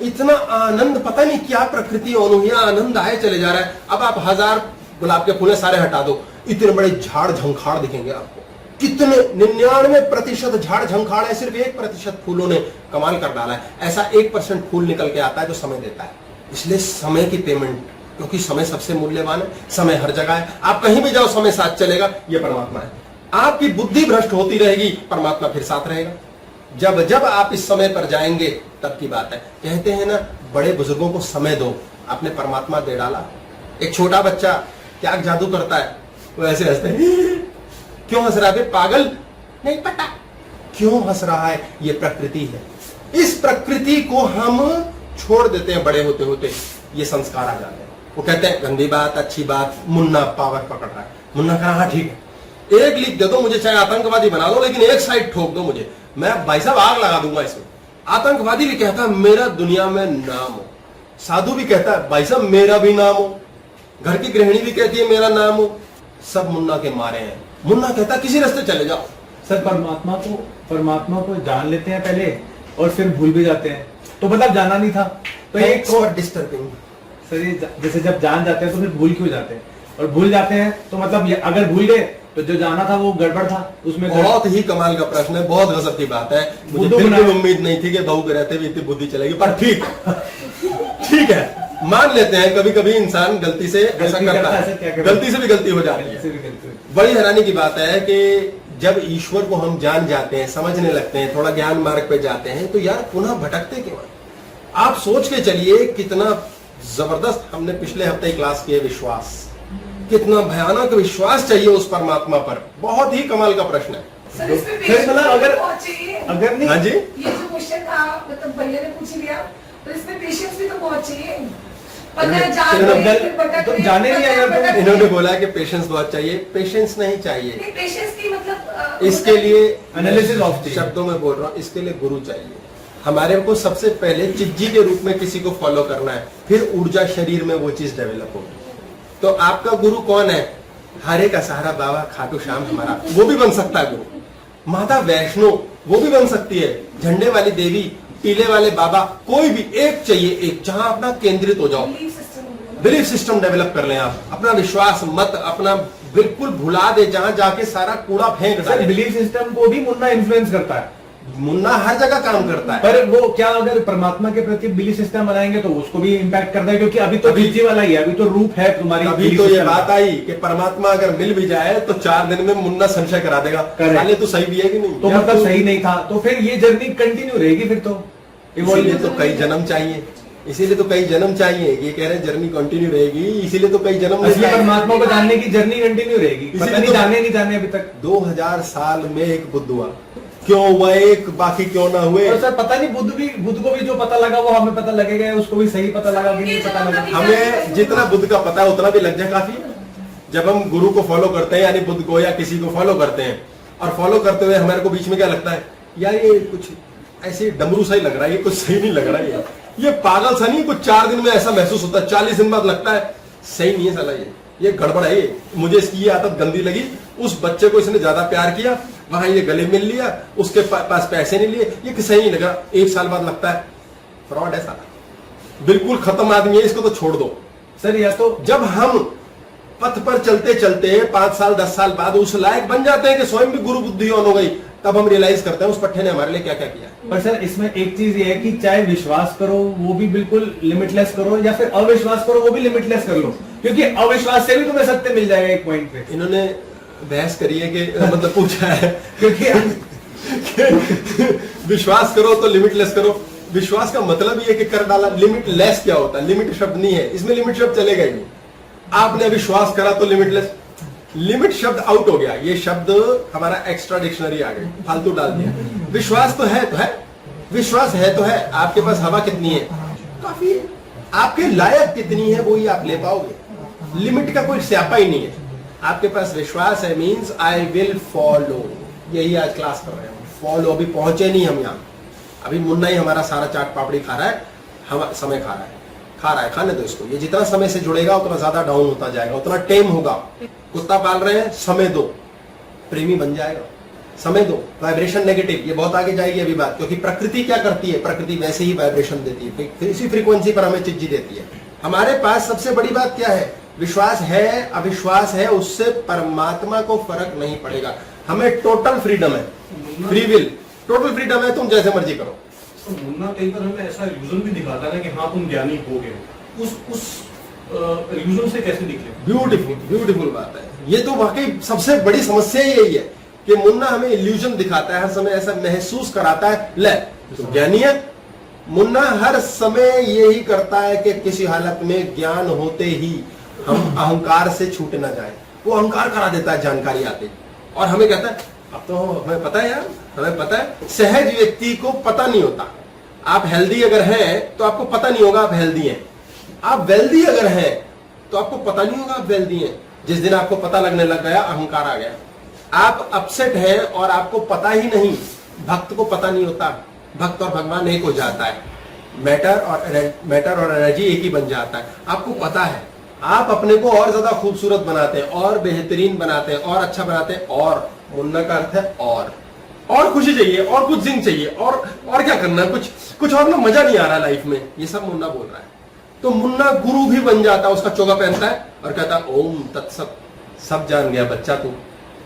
इतना आनंद, पता नहीं क्या प्रकृति अनूठा आनंद आए चले जा रहा है। अब आप 1000 गुलाब के फूल सारे हटा दो, इतने बड़े झाड़ झंखाड़ दिखेंगे आपको। कितने 99% झाड़ झंखाड़ है, सिर्फ 1% फूलों ने कमाल कर डाला है। ऐसा 1% फूल निकल के आता है जो समय देता है। इसलिए समय की पेमेंट, क्योंकि समय सबसे मूल्यवान है, समय हर जगह है। आप कहीं भी जाओ समय साथ चलेगा, ये परमात्मा है। आपकी बुद्धि भ्रष्ट होती रहेगी, परमात्मा फिर साथ रहेगा। जब जब आप इस समय पर जाएंगे तब की बात है। कहते हैं ना बड़े बुजुर्गों को समय दो, आपने परमात्मा दे डाला। एक छोटा बच्चा क्या जादू करता है, वो ऐसे हंसते हैं। क्यों हंस रहा है पागल? नहीं पता क्यों हंस रहा है, ये प्रकृति है। इस प्रकृति को हम छोड़ देते हैं, बड़े होते होते ये संस्कार आ जाते हैं। वो कहते हैं गंदी बात, अच्छी बात, मुन्ना पावर पकड़ रहा है। मुन्ना कहा हाँ ठीक है, एक लिख दे दो मुझे, चाहे आतंकवादी बना दो, लेकिन एक साइड ठोक दो मुझे, मैं भाई साहब आग लगा दूंगा इसमें। आतंकवादी भी कहता है मेरा दुनिया में नाम हो, साधु भी कहता है भाई साहब मेरा भी नाम हो, घर की गृहिणी भी कहती है मेरा नाम हो। सब मुन्ना के मारे हैं। मुन्ना कहता किसी रास्ते चले जाओ। सर परमात्मा को जान लेते हैं पहले और फिर भूल भी जाते हैं, तो मतलब जाना नहीं था तो एक और डिस्टर्बिंग। सर ये जैसे जब जान जाते हैं तो फिर भूल क्यों जाते हैं? और भूल जाते हैं तो मतलब अगर भूल गए तो जो जाना था वो गड़बड़ था उसमें। बहुत ही कमाल का प्रश्न है, बहुत गजब की बात है। मुझे बिल्कुल उम्मीद नहीं थी कि बहू के रहते भी इतनी बुद्धि चलेगी, पर ठीक है, मान लेते हैं कभी कभी इंसान गलती से ऐसा करता है, गलती से भी गलती हो जाती है। बड़ी हैरानी की बात है कि जब ईश्वर को हम जान जाते हैं, समझने लगते हैं, थोड़ा ज्ञान मार्ग पे जाते हैं, तो यार पुनः भटकते क्यों? आप सोच के चलिए कितना जबरदस्त हमने पिछले हफ्ते क्लास किए, विश्वास, कितना भयानक विश्वास चाहिए उस परमात्मा पर। बहुत ही कमाल का प्रश्न है। मतलब अगर नहीं, हाँ जी, ये जो क्वेश्चन था मतलब भैया ने पूछ लिया, तो इसमें पेशेंस भी तो बहुत चाहिए। जाने नहीं आया तो इन्होंने बोला कि पेशेंस बहुत चाहिए। पेशेंस नहीं चाहिए, पेशेंस की मतलब इसके लिए एनालिसिस ऑफ शब्दों में बोल रहा हूँ, इसके लिए गुरु चाहिए। हमारे को सबसे पहले चिज्जी के रूप में किसी को फॉलो करना है, फिर ऊर्जा शरीर में वो चीज डेवलप होगी। तो आपका गुरु कौन है? हरे का सहारा बाबा खाटू श्याम हमारा, वो भी बन सकता है गुरु। माता वैष्णो वो भी बन सकती है, झंडे वाली देवी, पीले वाले बाबा, कोई भी एक चाहिए, एक जहां अपना केंद्रित हो जाओ। बिलीफ सिस्टम डेवलप कर लें आप, अपना विश्वास मत अपना बिल्कुल भुला दे, जहां जाके सारा कूड़ा फेंक डाले। बिलीफ सिस्टम को भी मुन्ना इन्फ्लुएंस करता है, मुन्ना हर जगह काम करता है। पर वो क्या अगर परमात्मा के प्रति बिलीफ सिस्टम बनाएंगे तो उसको भी इम्पैक्ट करता है, क्योंकि अभी तो बीजी वाला ही है, अभी तो रूप है तुम्हारी। अभी तो ये बात आई कि परमात्मा अगर मिल भी जाए तो 4 दिन में मुन्ना संशय करा देगा, साले तो सही भी है कि नहीं, तो मतलब सही नहीं था, तो फिर ये जर्नी कंटिन्यू रहेगी। फिर तो इसीलिए तो कई जन्म चाहिए, इसीलिए तो कई जन्म चाहिए। ये कह रहे हैं जर्नी कंटिन्यू रहेगी, इसीलिए तो कई जन्म। परमात्मा को जानने की जर्नी कंटिन्यू रहेगी, पता नहीं जाने नहीं जाने अभी तक। 2000 साल में एक बुद्ध हुआ, क्यों हुआ एक, बाकी क्यों ना हुए। और सर पता नहीं बुद्ध को भी जो पता लगा वो हमें पता लगेगा, उसको भी सही पता लगा कि नहीं पता लगा। हमें जितना बुद्ध का पता है उतना भी लग जाए काफी। जब हम गुरु को फॉलो करते हैं यानी बुद्ध को या किसी को फॉलो करते हैं और फॉलो करते हुए हमारे को बीच में क्या लगता है, यार ये कुछ ऐसे डमरू सा ही लग रहा है, ये कुछ सही नहीं लग रहा है, ये पागल सा नहीं, कुछ 4 दिन में ऐसा महसूस होता है, 40 दिन बाद लगता है सही नहीं है साला, ये गड़बड़ है, ये मुझे इसकी ये आदत गंदी लगी, उस बच्चे को इसने ज्यादा प्यार किया, वहां ये गले मिल लिया, उसके पास पैसे नहीं लिए, ये सही नहीं लगा। 1 साल बाद लगता है फ्रॉड है साला, बिल्कुल खत्म आदमी है, इसको तो छोड़ दो। सर या तो जब हम पथ पर चलते चलते 5 साल 10 साल बाद उस लायक बन जाते हैं कि स्वयं भी गुरु बुद्धि ऑन हो गई, तब हम रियलाइज करते हैं उस पट्टे ने हमारे लिए क्या क्या किया। पर सर इसमें एक चीज ये है कि चाहे विश्वास करो वो भी बिल्कुल लिमिटलेस करो, या फिर अविश्वास करो वो भी लिमिटलेस कर लो, क्योंकि अविश्वास से भी तुम्हें सत्य मिल जाएगा एक पॉइंट पे। इन्होंने बहस करी है कि मतलब पूछा है क्योंकि विश्वास करो तो लिमिटलेस करो, विश्वास का मतलब ये कि कर डाला। लिमिटलेस क्या होता है, लिमिट शब्द नहीं है, इसमें लिमिट शब्द चलेगा ही नहीं। आपने विश्वास करा तो लिमिटलेस, लिमिट शब्द आउट हो गया, ये शब्द हमारा एक्स्ट्रा डिक्शनरी आ गई, फालतू डाल दिया। विश्वास तो है, विश्वास है तो है। आपके पास हवा कितनी है, काफी है। आपके लायक कितनी है वो ही आप ले पाओगे, लिमिट का कोई स्यापा ही नहीं है। आपके पास विश्वास है मींस आई विल फॉलो, यही आज क्लास कर रहे हैं, फॉलो। अभी पहुंचे नहीं हम यहाँ, अभी मुन्ना ही हमारा सारा चाट पापड़ी खा रहा है, हम समय खा रहा है, खाने दो इसको। ये जितना समय से जुड़ेगा उतना ज्यादा डाउन होता जाएगा, उतना टेम होगा। कुत्ता पाल रहे हैं, समय दो, प्रेमी बन जाएगा, समय दो। वाइब्रेशन नेगेटिव, ये बहुत आगे जाएगी अभी बात, क्योंकि प्रकृति क्या करती है, प्रकृति वैसे ही वाइब्रेशन देती है, फिर इसी फ्रीक्वेंसी पर हमें चिज्जी देती है। हमारे पास सबसे बड़ी बात क्या है, विश्वास है अविश्वास है, उससे परमात्मा को फर्क नहीं पड़ेगा। हमें टोटल फ्रीडम है, फ्री विल, टोटल फ्रीडम है, तुम जैसे मर्जी करो। तो मुन्ना कई बार हमें ऐसा इल्यूजन भी दिखाता है कि हाँ तुम ज्ञानी हो गए, उस इल्यूजन से कैसे निकले। ब्यूटीफुल बात है। ये तो वाकई सबसे बड़ी समस्या यही है कि मुन्ना हमें इल्यूजन दिखाता है, हर समय ऐसा महसूस कराता है ले तो ज्ञानी है। मुन्ना हर समय यही करता है कि किसी हालत में ज्ञान होते ही हम अहंकार से छूट ना जाए, वो अहंकार करा देता है जानकारी आते, और हमें कहता है अब तो हमें पता है यार, हमें पता है। सहज व्यक्ति को पता नहीं होता। आप हेल्दी अगर हैं तो आपको पता नहीं होगा आप हेल्दी हैं, आप वेल्दी अगर हैं तो आपको पता नहीं होगा आप वेल्दी हैं। जिस दिन आपको पता लगने लग गया, अहंकार आ गया। आप अपसेट हैं और आपको पता ही नहीं, भक्त को पता नहीं होता, भक्त और भगवान एक हो जाता है, मैटर और एनर्जी एक ही बन जाता है। आपको पता है, आप अपने को और ज्यादा खूबसूरत बनाते हैं, और बेहतरीन बनाते हैं, और अच्छा बनाते हैं। और मुन्ना का अर्थ है और खुशी चाहिए, और कुछ जिंग चाहिए, और क्या करना है, कुछ और ना, मजा नहीं आ रहा लाइफ में, ये सब मुन्ना बोल रहा है। तो मुन्ना गुरु भी बन जाता है, उसका चोगा पहनता है और कहता है ओम तत्सत, सब जान गया बच्चा तू।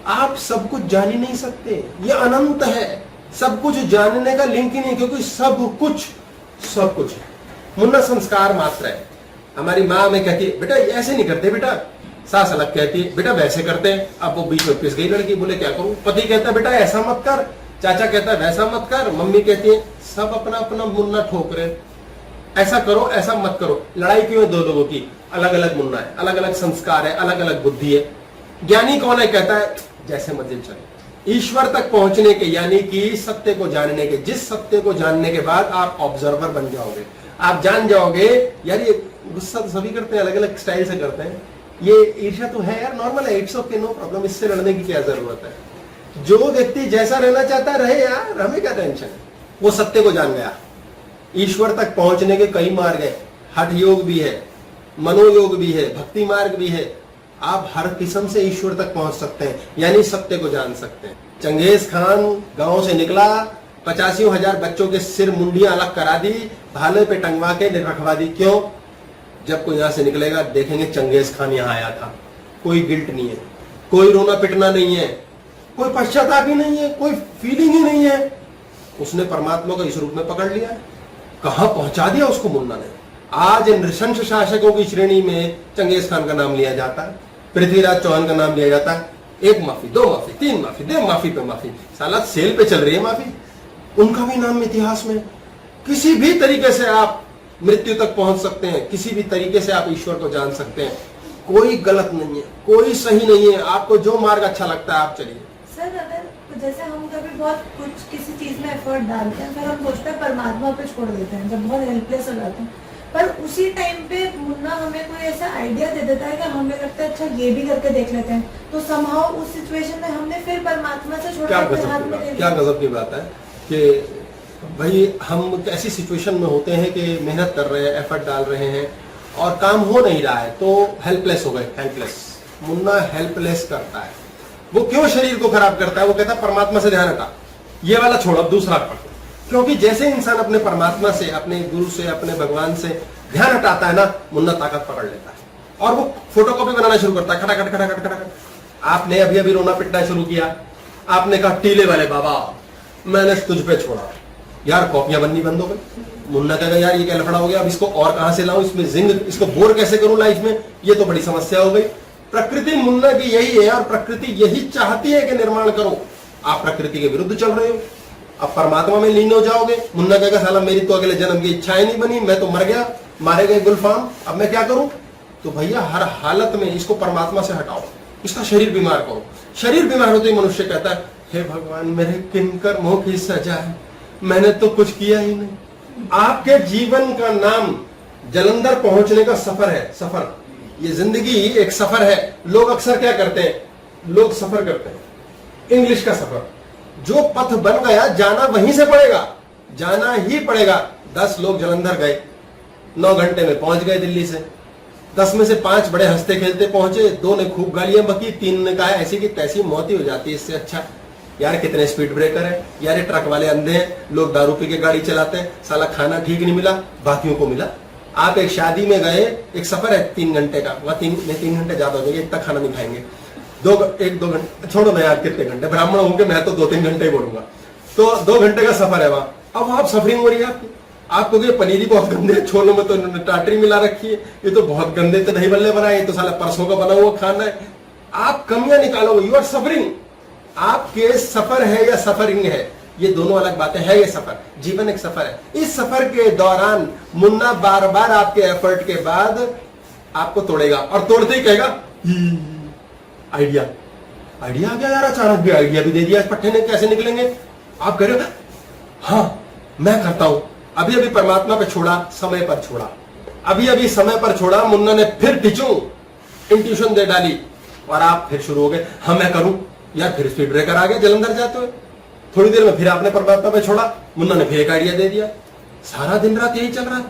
आप सब कुछ जान ही नहीं सकते, ये अनंत है, सब कुछ जानने का लिंक ही नहीं, क्योंकि सब कुछ है। मुन्ना संस्कार मात्र है। हमारी माँ हमें कहती है बेटा ऐसे नहीं करते, बेटा सास अलग कहती है बेटा वैसे करते हैं। अब वो बीच में पिस गई लड़की, बोले क्या करूं। पति कहता है बेटा ऐसा मत कर, चाचा कहता है वैसा मत कर, मम्मी कहती है, सब अपना अपना मुन्ना ठोक रहे, ऐसा करो ऐसा मत करो। लड़ाई क्यों है दो लोगों की, अलग अलग मुन्ना है, अलग अलग संस्कार है, अलग अलग बुद्धि है। ज्ञानी कौन है, कहता है जैसे मर्जी चले। ईश्वर तक पहुंचने के यानी कि सत्य को जानने के, जिस सत्य को जानने के बाद आप ऑब्जर्वर बन जाओगे, आप जान जाओगे यार ये गुस्सा तो सभी करते हैं, अलग अलग स्टाइल से करते हैं, ये ईर्ष्या तो है यार, नॉर्मल है, इट्स ओके, नो प्रॉब्लम, इससे लड़ने की क्या जरूरत है। जो व्यक्ति जैसा रहना चाहता है रहे यार, हमें क्या टेंशन है। वो सत्य को जान गया। ईश्वर तक पहुंचने के कई मार्ग है, हठ योग भी है, मनोयोग भी है, भक्ति मार्ग भी है। आप हर किस्म से ईश्वर तक पहुंच सकते हैं, यानी सत्य को जान सकते हैं। चंगेज खान गांव से निकला, 85,000 बच्चों के सिर मुंडियां अलग करा दी, भाले पे टंगवा के रखवा दी। क्यों? जब कोई यहां से निकलेगा देखेंगे चंगेज खान यहां आया था। कोई गिल्ट नहीं है, कोई रोना पिटना नहीं है, कोई पश्चाताप ही नहीं है, कोई फीलिंग ही नहीं है। उसने परमात्मा को इस रूप में पकड़ लिया, कहां पहुंचा दिया उसको मुन्ना ने। आज नृशंस शासकों की श्रेणी में चंगेज खान का नाम लिया जाता है, पृथ्वीराज चौहान का नाम लिया जाता है। 1 माफी, 2 माफी, 3 माफी, दे माफी पे माफी, साला सेल पे चल रही है माफी। उनका भी नाम इतिहास में। किसी भी तरीके से आप मृत्यु तक पहुंच सकते हैं, किसी भी तरीके से आप ईश्वर को जान सकते हैं। कोई गलत नहीं है, कोई सही नहीं है, आपको जो मार्ग अच्छा लगता है आप चलिए। सर अगर कुछ जैसे हम कभी बहुत कुछ किसी चीज में एफर्ट डालते हैं, फिर हम सोचते हैं परमात्मा पे छोड़ देते हैं जब बहुत हेल्पलेस हो जाते हैं, पर उसी टाइम पे मुन्ना हमें कोई ऐसा आइडिया दे देता है कि हमें लगता है अच्छा ये भी करके देख लेते हैं, तो समहाउ उस सिचुएशन में हमने फिर परमात्मा से छोड़ क्या के गजब हाथ की में बात, ले क्या लिया। गजब की बात है कि भाई हम ऐसी सिचुएशन में होते हैं कि मेहनत कर रहे हैं, एफर्ट डाल रहे हैं और काम हो नहीं रहा है, तो हेल्पलेस हो गए। हेल्पलेस मुन्ना हेल्पलेस करता है। वो क्यों शरीर को खराब करता है? वो कहता है परमात्मा से ध्यान हटा, ये वाला छोड़, अब दूसरा पढ़। क्योंकि जैसे इंसान अपने परमात्मा से, अपने गुरु से, अपने भगवान से ध्यान हटाता है ना, मुन्ना ताकत पकड़ लेता है और वो फोटोकॉपी बनाना शुरू करता है, खटाखट खटाखट खटाखट। आपने अभी अभी रोना पिटना शुरू किया, आपने कहा टीले वाले बाबा मैंने तुझ पे छोड़ा, यार कॉपियां बननी बंद हो गई। मुन्ना कहेगा यार ये क्या लफड़ा हो गया, अब इसको और कहां से लाऊं, इसमें जिंग, इसको बोर कैसे करूं लाइफ में, ये तो बड़ी समस्या हो गई। प्रकृति मुन्ना की यही है और प्रकृति यही चाहती है कि निर्माण करो। आप प्रकृति के विरुद्ध चल रहे हो, अब परमात्मा में लीन हो जाओगे। मुन्ना कहेगा साला मेरी तो अगले जन्म की इच्छाएं नहीं बनी, मैं तो मर गया, मारे गए गुलफाम, अब मैं क्या करूं? तो भैया हर हालत में इसको परमात्मा से हटाओ, इसका शरीर बीमार करो। शरीर बीमार होते ही मनुष्य कहता है हे भगवान मेरे किन कर्मों की सजा है, मैंने तो कुछ किया ही नहीं। आपके जीवन का नाम जलंधर पहुंचने का सफर है। सफर, ये जिंदगी एक सफर है। लोग अक्सर क्या करते हैं, लोग सफर करते हैं इंग्लिश का सफर। जो पथ बन गया जाना वहीं से पड़ेगा, जाना ही पड़ेगा। 10 लोग जलंधर गए, 9 घंटे में पहुंच गए दिल्ली से। 10 में से 5 बड़े हंसते खेलते पहुंचे, 2 ने खूब गालियां बकी, 3 ने कहा ऐसी की तैसी मौत ही हो जाती है, इससे अच्छा यार कितने स्पीड ब्रेकर है, यार ये ट्रक वाले अंधे हैं, लोग दारू पी के गाड़ी चलाते हैं, साला खाना ठीक नहीं मिला, बाकियों को मिला। आप एक शादी में गए, एक सफर है 3 घंटे का, वहां 3 घंटे ज्यादा हो जाएंगे, इतना खाना नहीं खाएंगे। 1-2 घंटे छोड़ो ना यार, कितने घंटे, ब्राह्मण होंगे मैं तो 2-3 घंटे ही बोलूंगा, तो 2 घंटे का सफर है वहां। अब आप सफरिंग हो रही है आपकी, आपको ये पनीरी बहुत गंदे, छोलों में तो इन्होंने टाटरी मिला रखी है, ये तो बहुत गंदे तो दही बल्ले बनाए, ये तो साला परसों का बना हुआ खाना है। आप कमियां निकालोगे, यू आर सफरिंग। आपके सफर है या सफरिंग है, ये दोनों अलग बातें हैं। ये सफर, जीवन एक सफर है। इस सफर के दौरान मुन्ना बार बार आपके एफर्ट के बाद आपको तोड़ेगा और तोड़ते ही कहेगा आइडिया आइडिया आ गया यार, अचानक भी आइडिया भी दे दिया, पट्टे ने कैसे निकलेंगे। आप कह रहे हो हाँ मैं करता हूं, अभी अभी परमात्मा पे छोड़ा, समय पर छोड़ा, अभी अभी समय पर छोड़ा। मुन्ना ने फिर टिचू इंट्यूशन दे डाली और आप फिर शुरू हो गए हाँ मैं करूं यार, फिर स्पीड ब्रेकर आ गया जलंधर जाते हुए। थोड़ी देर में फिर आपने परमात्मा पे छोड़ा, मुन्ना ने फिर एक आइडिया दे दिया। सारा दिन रात यही चल रहा है।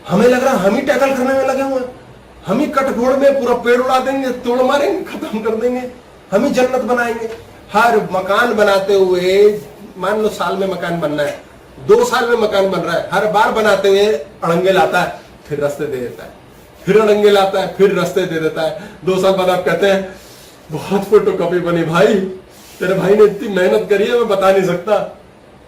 हमें लग रहा है हम ही टैकल करने में लगे हुए हैं, हम ही कटघोड़ में पूरा पेड़ उड़ा देंगे, तोड़ मारेंगे, खत्म कर देंगे, हम ही जन्नत बनाएंगे। हर मकान बनाते हुए, मान लो साल में मकान बनना है, 2 साल में मकान बन रहा है, हर बार बनाते हुए अड़ंगे लाता है, फिर रास्ते दे देता है, फिर अड़ंगे लाता है, फिर रास्ते दे देता है। 2 साल बाद आप कहते हैं बहुत फोटोकॉपी बनी भाई, तेरे भाई ने इतनी मेहनत करी है मैं बता नहीं सकता।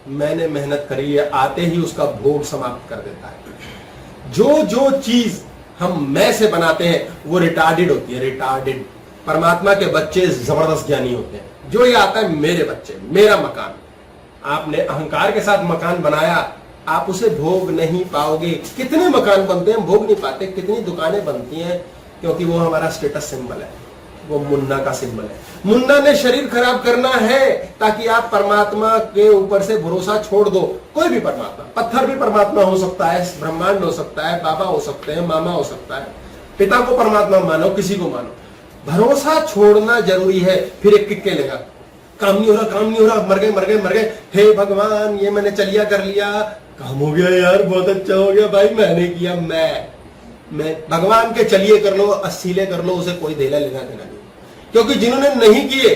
मैंने मेहनत करी है, आते ही उसका भोग समाप्त कर देता है। जो चीज हम मैं से बनाते हैं वो रिटार्डेड होती है, रिटार्डेड। परमात्मा के बच्चे जबरदस्त ज्ञानी होते हैं। जो ये आता है मेरे बच्चे, मेरा मकान, आपने अहंकार के साथ मकान बनाया, आप उसे भोग नहीं पाओगे। कितने मकान बनते हैं भोग नहीं पाते, कितनी दुकानें बनती हैं, क्योंकि वो हमारा स्टेटस सिंबल है, वो मुन्ना का सिंबल है। मुन्ना ने शरीर खराब करना है ताकि आप परमात्मा के ऊपर से भरोसा छोड़ दो। कोई भी परमात्मा, पत्थर भी परमात्मा हो सकता है, ब्रह्मांड हो सकता है, बाबा हो सकते हैं, मामा हो सकता है, पिता को परमात्मा मानो, किसी को मानो, भरोसा छोड़ना जरूरी है। फिर एक किक लेगा, काम नहीं हो रहा, काम नहीं हो रहा, मर गए मर गए मर गए, हे भगवान ये मैंने चलिया कर लिया, काम हो गया यार, बहुत अच्छा हो गया भाई, मैंने किया। मैं भगवान के चलिए कर लो, अस्सीले कर लो, उसे कोई देला लेना देना नहीं, क्योंकि जिन्होंने नहीं किए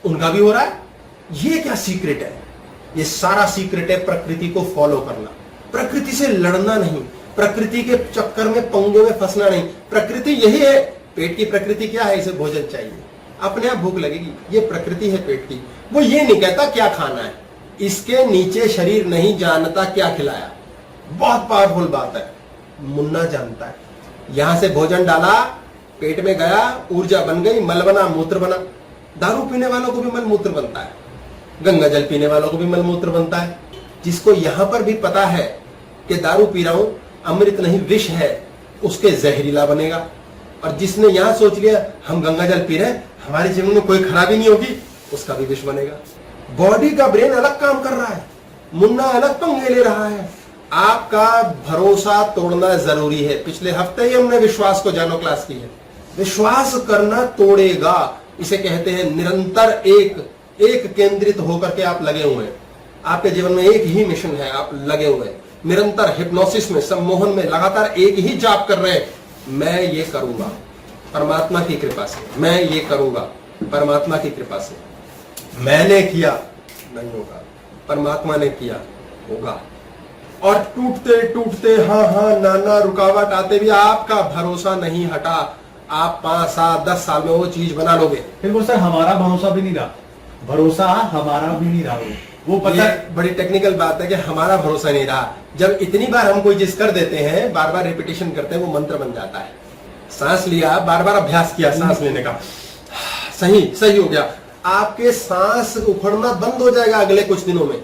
उनका भी हो रहा है। ये क्या सीक्रेट है? ये सारा सीक्रेट है प्रकृति को फॉलो करना, प्रकृति से लड़ना नहीं, प्रकृति के चक्कर में पंगे में फंसना नहीं। प्रकृति यही है, पेट की प्रकृति क्या है, इसे भोजन चाहिए, अपने आप भूख लगेगी, ये प्रकृति है पेट की। वो ये नहीं कहता क्या खाना है, इसके नीचे शरीर नहीं जानता क्या खिलाया। बहुत पावरफुल बात है, मुन्ना जानता है। यहां से भोजन डाला, पेट में गया, ऊर्जा बन गई, मल बना, मूत्र बना। दारू पीने वालों को भी मल मूत्र बनता है, गंगा जल पीने वालों को भी मल मूत्र बनता है। जिसको यहां पर भी पता है कि दारू पी रहा हूं, अमृत नहीं विष है, उसके जहरीला बनेगा। और जिसने यहां सोच लिया हम गंगा जल पी रहे हैं, हमारे जीवन में कोई खराबी नहीं होगी, उसका भी विष बनेगा। बॉडी का ब्रेन अलग काम कर रहा है, मुन्ना अलग पंगे ले रहा है। आपका भरोसा तोड़ना जरूरी है। पिछले हफ्ते ही हमने विश्वास को जानो क्लास की है। विश्वास करना तोड़ेगा, इसे कहते हैं निरंतर एक केंद्रित होकर के आप लगे हुए हैं। आपके जीवन में एक ही मिशन है, आप लगे हुए हैं निरंतर हिप्नोसिस में, सम्मोहन में, लगातार एक ही जाप कर रहे हैं, मैं ये करूंगा परमात्मा की कृपा से, मैं ये करूंगा परमात्मा की कृपा से। मैंने किया नहीं होगा, परमात्मा ने किया होगा। और टूटते टूटते हाँ नाना रुकावट आते भी आपका भरोसा नहीं हटा। आप 5 साल 10 साल में वो चीज बना लोगे। फिर वो सर हमारा भरोसा भी नहीं रहा, भरोसा हमारा भी नहीं रहा। वो पता ये बड़ी टेक्निकल बात है कि हमारा भरोसा नहीं रहा। जब इतनी बार हम कोई चीज कर देते हैं, बार बार रिपीटेशन करते हैं, वो मंत्र बन जाता है। सांस लिया, बार बार अभ्यास किया सांस लेने का, सही हो गया, आपके सांस उखड़ना बंद हो जाएगा अगले कुछ दिनों में।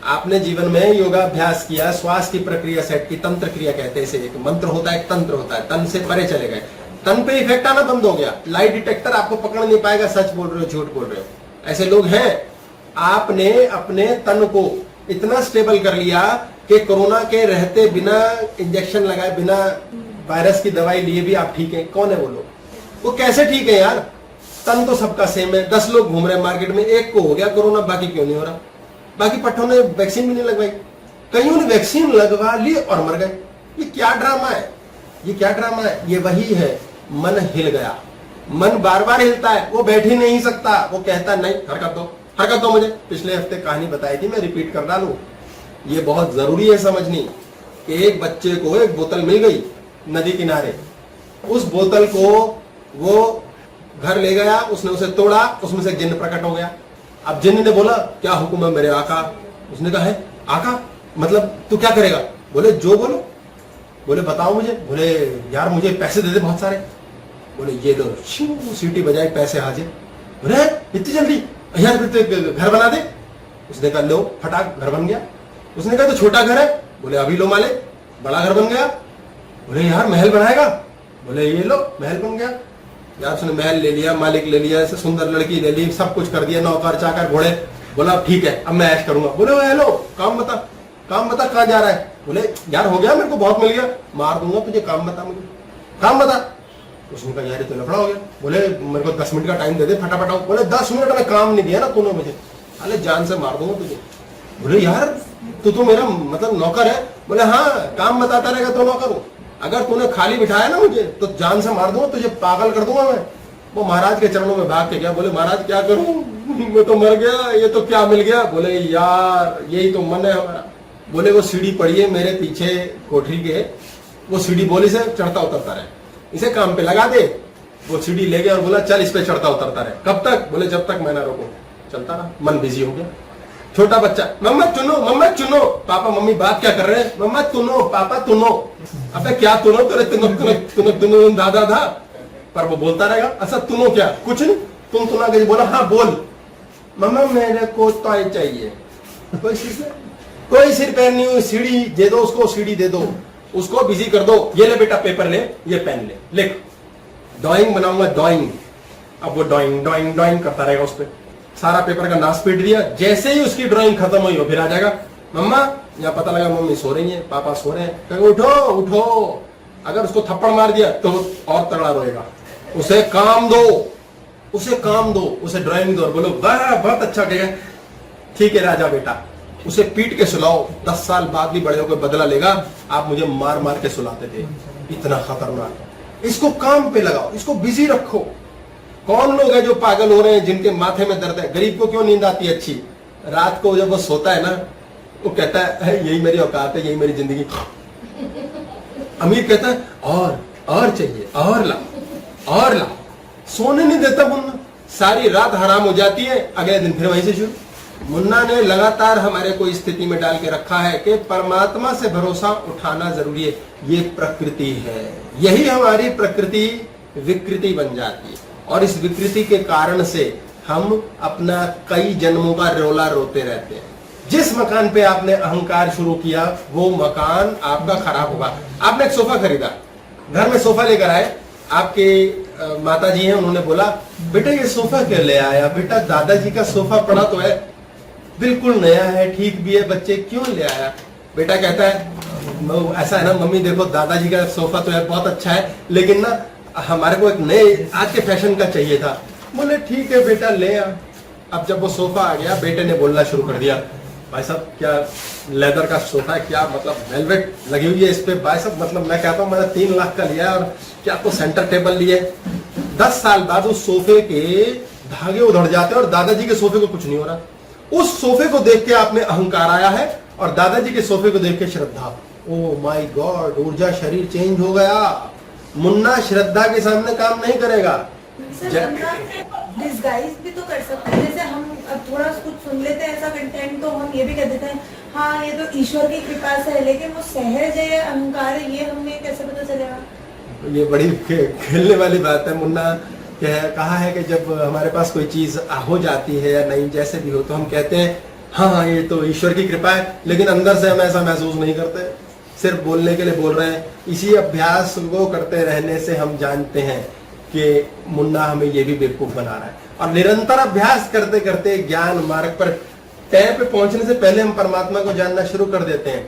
आपने जीवन में योगाभ्यास किया, श्वास की प्रक्रिया सेट की, तंत्र क्रिया कहते हैं इसे। एक मंत्र होता है, एक तंत्र होता है, तन से परे चले गए, तन पे इफेक्ट आना बंद हो गया। लाई डिटेक्टर आपको पकड़ नहीं पाएगा, सच बोल रहे हो झूठ बोल रहे हो। ऐसे लोग हैं। आपने अपने तन को इतना स्टेबल कर लिया कि कोरोना के रहते, बिना इंजेक्शन लगाए, बिना वायरस की दवाई लिए भी आप ठीक है। कौन है वो लोग? वो कैसे ठीक है यार? तन तो सबका सेम है। 10 लोग घूम रहे हैं मार्केट में, एक को हो गया कोरोना, बाकी क्यों नहीं हो रहा? बाकी पट्टों ने वैक्सीन भी नहीं लगवाई, कईयों ने वैक्सीन लगवा ली और मर गए। ये क्या ड्रामा है? ये क्या ड्रामा है? ये वही है, मन हिल गया। मन बार बार हिलता है, वो बैठ ही नहीं सकता। वो कहता नहीं, हरकत दो मुझे। पिछले हफ्ते कहानी बताई थी, मैं रिपीट कर डालूं। ये बहुत जरूरी है समझनी कि एक बच्चे को एक बोतल मिल गई नदी किनारे। उस बोतल को वो घर ले गया, उसने उसे तोड़ा, उसमें से जिन्न प्रकट हो गया। अब जिन्न ने बोला, क्या हुक्म है मेरे आका? उसने कहा है, आका मतलब तू क्या करेगा? बोले जो बोलो। बोले बताओ मुझे। बोले यार मुझे पैसे दे दे बहुत सारे। बोले ये लो, सीटी बजाई, पैसे हाजिर। बोले इतनी जल्दी? यार फिर तो घर बना दे। उसने कहा लो, फटाक घर बन गया। उसने कहा तो छोटा घर है। बोले अभी लो मालिक, बड़ा घर बन गया। बोले यार महल बनाएगा? बोले ये लो, महल बन गया। यार उसने महल ले लिया, मालिक ले लिया, ऐसे सुंदर लड़की ले ली, सब कुछ कर दिया, नौकर चाकर घोड़े। बोला ठीक है अब मैं ऐश करूंगा। बोले हेलो, काम बता कहाँ जा रहा है? बोले यार हो गया, मेरे को बहुत मिल गया, मार दूंगा तुझे, काम बता मुझे, काम बता। उसने कहा यार तो लफड़ा हो गया। बोले मेरे को 10 मिनट का टाइम दे दे, फटाफट आओ। बोले 10 मिनट में काम नहीं दिया ना तूने मुझे, अरे जान से मार दूंगा तुझे। बोले यार तू तो मेरा मतलब नौकर है। बोले हाँ, काम बताता रहेगा तो नौकर हूं, अगर तूने खाली बिठाया ना मुझे तो जान से मार दूंगा तुझे, पागल कर दूंगा मैं। वो महाराज के चरणों में भाग के गया। बोले महाराज क्या करूं, मैं तो मर गया, ये तो क्या मिल गया? बोले यार यही तो मन है हमारा। बोले वो सीढ़ी पड़ी है मेरे पीछे कोठरी के, वो सीढ़ी बोली से चढ़ता उतरता रहे, इसे काम पे लगा दे। वो सीढ़ी ले गया और बोला चल इस पे चढ़ता उतरता रहे। कब तक? बोले जब तक मैं ना रोकूं। चलता रहा, मन बिजी हो गया। छोटा बच्चा, मम्मा चुनो, पापा मम्मी बात क्या कर रहे हैं? मम्मा तुनो, पापा तुनो। अबे क्या तुनो, तेरे तुनो दादा था। पर वो बोलता रहेगा, अच्छा तुनो क्या? कुछ नहीं, तुम तुना के बोला हाँ बोल। मम्मा मेरे को टॉय चाहिए। कोई सिर पैर नहीं हुई, सीढ़ी दे दो उसको, सीढ़ी दे दो उसको, बिजी कर दो। ये ले बेटा पेपर ले, ये पेन ले, लिख, ड्राइंग बनाऊंगा, ड्राइंग। अब वो ड्राइंग करता रहेगा उस पर। सारा पेपर का नाश पीट दिया। जैसे ही उसकी ड्राइंग खत्म हुई वो फिर आ जाएगा, मम्मा यहाँ पता लगा मम्मी सो रही है, पापा सो रहे हैं, उठो। अगर उसको थप्पड़ मार दिया तो और तगड़ा रोएगा। उसे काम दो, उसे ड्राइंग दो और बोलो वाह बहुत अच्छा किया, ठीक है राजा बेटा। उसे पीट के सुलाओ, 10 साल बाद भी बड़े होकर बदला लेगा। आप मुझे मार के सुलाते थे, इतना खतरनाक। इसको काम पे लगाओ, इसको बिजी रखो। कौन लोग हैं जो पागल हो रहे हैं, जिनके माथे में दर्द है? गरीब को क्यों नींद आती है अच्छी? रात को जब वो सोता है ना, वो कहता है यही मेरी औकात है, यही मेरी जिंदगी। अमीर कहता है और चाहिए, और लाओ। सोने नहीं देता मुन्ना, सारी रात हराम हो जाती है, अगले दिन फिर वहीं से शुरू। मुन्ना ने लगातार हमारे को स्थिति में डाल के रखा है कि परमात्मा से भरोसा उठाना जरूरी है। ये प्रकृति है, यही हमारी प्रकृति विकृति बन जाती है, और इस विकृति के कारण से हम अपना कई जन्मों का रोला रोते रहते हैं। जिस मकान पे आपने अहंकार शुरू किया वो मकान आपका खराब होगा। आपने एक सोफा खरीदा, घर में सोफा लेकर आए, आपके माताजी हैं, उन्होंने बोला बेटा ये सोफा क्यों ले आया? बेटा दादाजी का सोफा पड़ा तो है। बिल्कुल नया है, ठीक भी है, बच्चे क्यों ले आया? बेटा कहता है ऐसा है ना मम्मी, देखो दादाजी का सोफा तो यार बहुत अच्छा है, लेकिन ना हमारे को एक नए आज के फैशन का चाहिए था। बोले ठीक है बेटा ले आ। अब जब वो सोफा आ गया, बेटे ने बोलना शुरू कर दिया, भाई साहब क्या लेदर का सोफा है, क्या मतलब वेलवेट लगी हुई है इस पे, भाई साहब मतलब मैं कहता हूँ मैंने 3 लाख का लिया और क्या तो सेंटर टेबल लिए। 10 साल बाद उस सोफे के धागे उधड़ जाते हैं और दादाजी के सोफे को कुछ नहीं हो रहा। उस सोफे को देख के आप में अहंकार आया है और दादाजी के सोफे को देख के श्रद्धा। ओ माय गॉड, ऊर्जा शरीर चेंज हो गया। मुन्ना श्रद्धा के सामने काम नहीं करेगा। डिस्गाइज भी तो कर सकते हैं, जैसे हम अब थोड़ा कुछ सुन लेते हैं ऐसा कंटेंट तो हम ये भी कह देते हैं हाँ ये तो ईश्वर की कृपा से है, लेकिन वो सहज है अहंकार है, ये हमें कैसे पता चलेगा? ये बड़ी खेलने वाली बात है। मुन्ना कहा है कि जब हमारे पास कोई चीज हो जाती है या नहीं जैसे भी हो तो हम कहते हैं हाँ ये तो ईश्वर की कृपा है, लेकिन अंदर से हम ऐसा महसूस नहीं करते, सिर्फ बोलने के लिए बोल रहे हैं। इसी अभ्यास को करते रहने से हम जानते हैं कि मुन्ना हमें ये भी बेवकूफ बना रहा है। और निरंतर अभ्यास करते करते ज्ञान मार्ग पर तय पे पहुंचने से पहले हम परमात्मा को जानना शुरू कर देते हैं।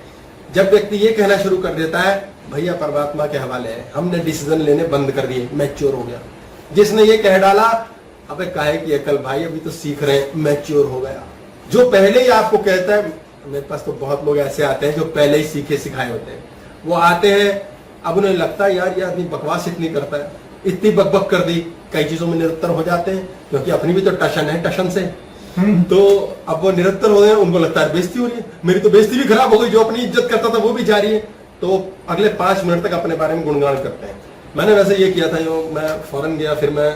जब व्यक्ति ये कहना शुरू कर देता है भैया परमात्मा के हवाले है, हमने डिसीजन लेने बंद कर दिए, मैच्योर हो गया। जिसने ये कह डाला अबे काहे की अकल भाई, अभी तो सीख रहे हैं, मैच्योर हो गया। जो पहले ही आपको कहता है, मेरे पास तो बहुत लोग ऐसे आते हैं जो पहले ही सीखे सिखाए होते हैं, वो आते हैं अब उन्हें लगता है यार ये आदमी बकवास इतनी करता है, इतनी बकबक कर दी, कई चीजों में निरंतर हो जाते हैं क्योंकि अपनी भी तो टशन है टशन से। तो अब वो निरंतर हो गए, उनको लगता है बेइज्जती हो रही है, मेरी तो बेइज्जती भी खराब हो गई, जो अपनी इज्जत करता था वो भी जा रही है। तो अगले 5 मिनट तक अपने बारे में गुणगान करते हैं। मैंने वैसे ये किया था, मैं फॉरेन गया, फिर मैं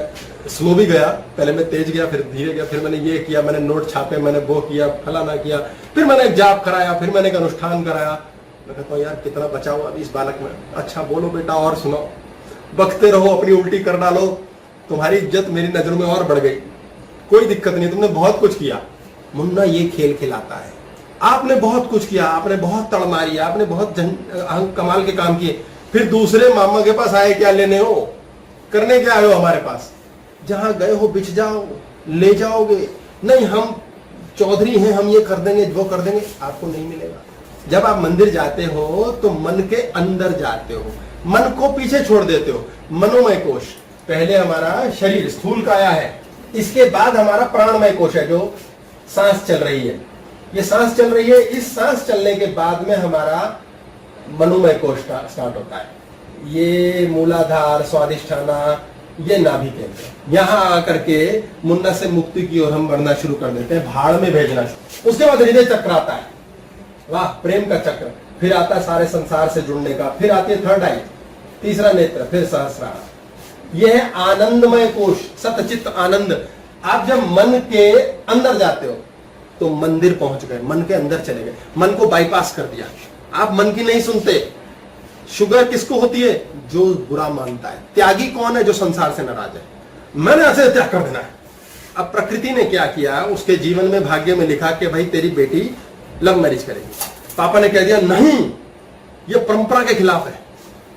स्लो भी गया, पहले मैं तेज गया फिर धीरे गया, फिर मैंने ये किया, मैंने नोट छापे, मैंने वो किया, फलाना किया, फिर मैंने एक जाप कराया, फिर मैंने एक अनुष्ठान कराया। मैं कहता हूँ यार कितना बचा हुआ अभी इस बालक में, अच्छा बोलो बेटा और सुनो, बकते रहो, अपनी उल्टी कर डालो, तुम्हारी इज्जत मेरी नजरों में और बढ़ गई, कोई दिक्कत नहीं, तुमने बहुत कुछ किया। मुन्ना ये खेल खिलाता है, आपने बहुत कुछ किया, आपने बहुत तड़ मारी, आपने बहुत कमाल के काम किए, फिर दूसरे मामा के पास आए क्या लेने हो, करने क्या आए हो हमारे पास? जहां गए हो बिछ जाओ, ले जाओगे, नहीं हम चौधरी हैं, हम ये कर देंगे वो कर देंगे, आपको नहीं मिलेगा। जब आप मंदिर जाते हो तो मन के अंदर जाते हो, मन को पीछे छोड़ देते हो। मनोमय कोश, पहले हमारा शरीर स्थूल काया है, इसके बाद हमारा प्राणमय कोश है जो सांस चल रही है, ये सांस चल रही है, इस सांस चलने के बाद में हमारा मनोमय कोश स्टार्ट होता है। ये मूलाधार, स्वादिष्ठाना, ये नाभि केंद्र, यहां आकर के मुन्ना से मुक्ति की ओर हम बढ़ना शुरू कर देते हैं, भाड़ में भेजना शुरू। उसके बाद हृदय चक्र आता है, वाह प्रेम का चक्र, फिर आता है सारे संसार से जुड़ने का, फिर आती है थर्ड आई, तीसरा नेत्र, फिर सहस्रार। यह है आनंदमय कोश, सतचित्त आनंद। आप जब मन के अंदर जाते हो तो मंदिर पहुंच गए, मन के अंदर चले गए, मन को बाईपास कर दिया, आप मन की नहीं सुनते। शुगर किसको होती है? जो बुरा मानता है। त्यागी कौन है? जो संसार से नाराज है, मैंने ऐसे त्याग कर देना है। अब प्रकृति ने क्या किया, उसके जीवन में भाग्य में लिखा कि भाई तेरी बेटी लव मैरिज करेगी। पापा ने कह दिया नहीं, ये परंपरा के खिलाफ है,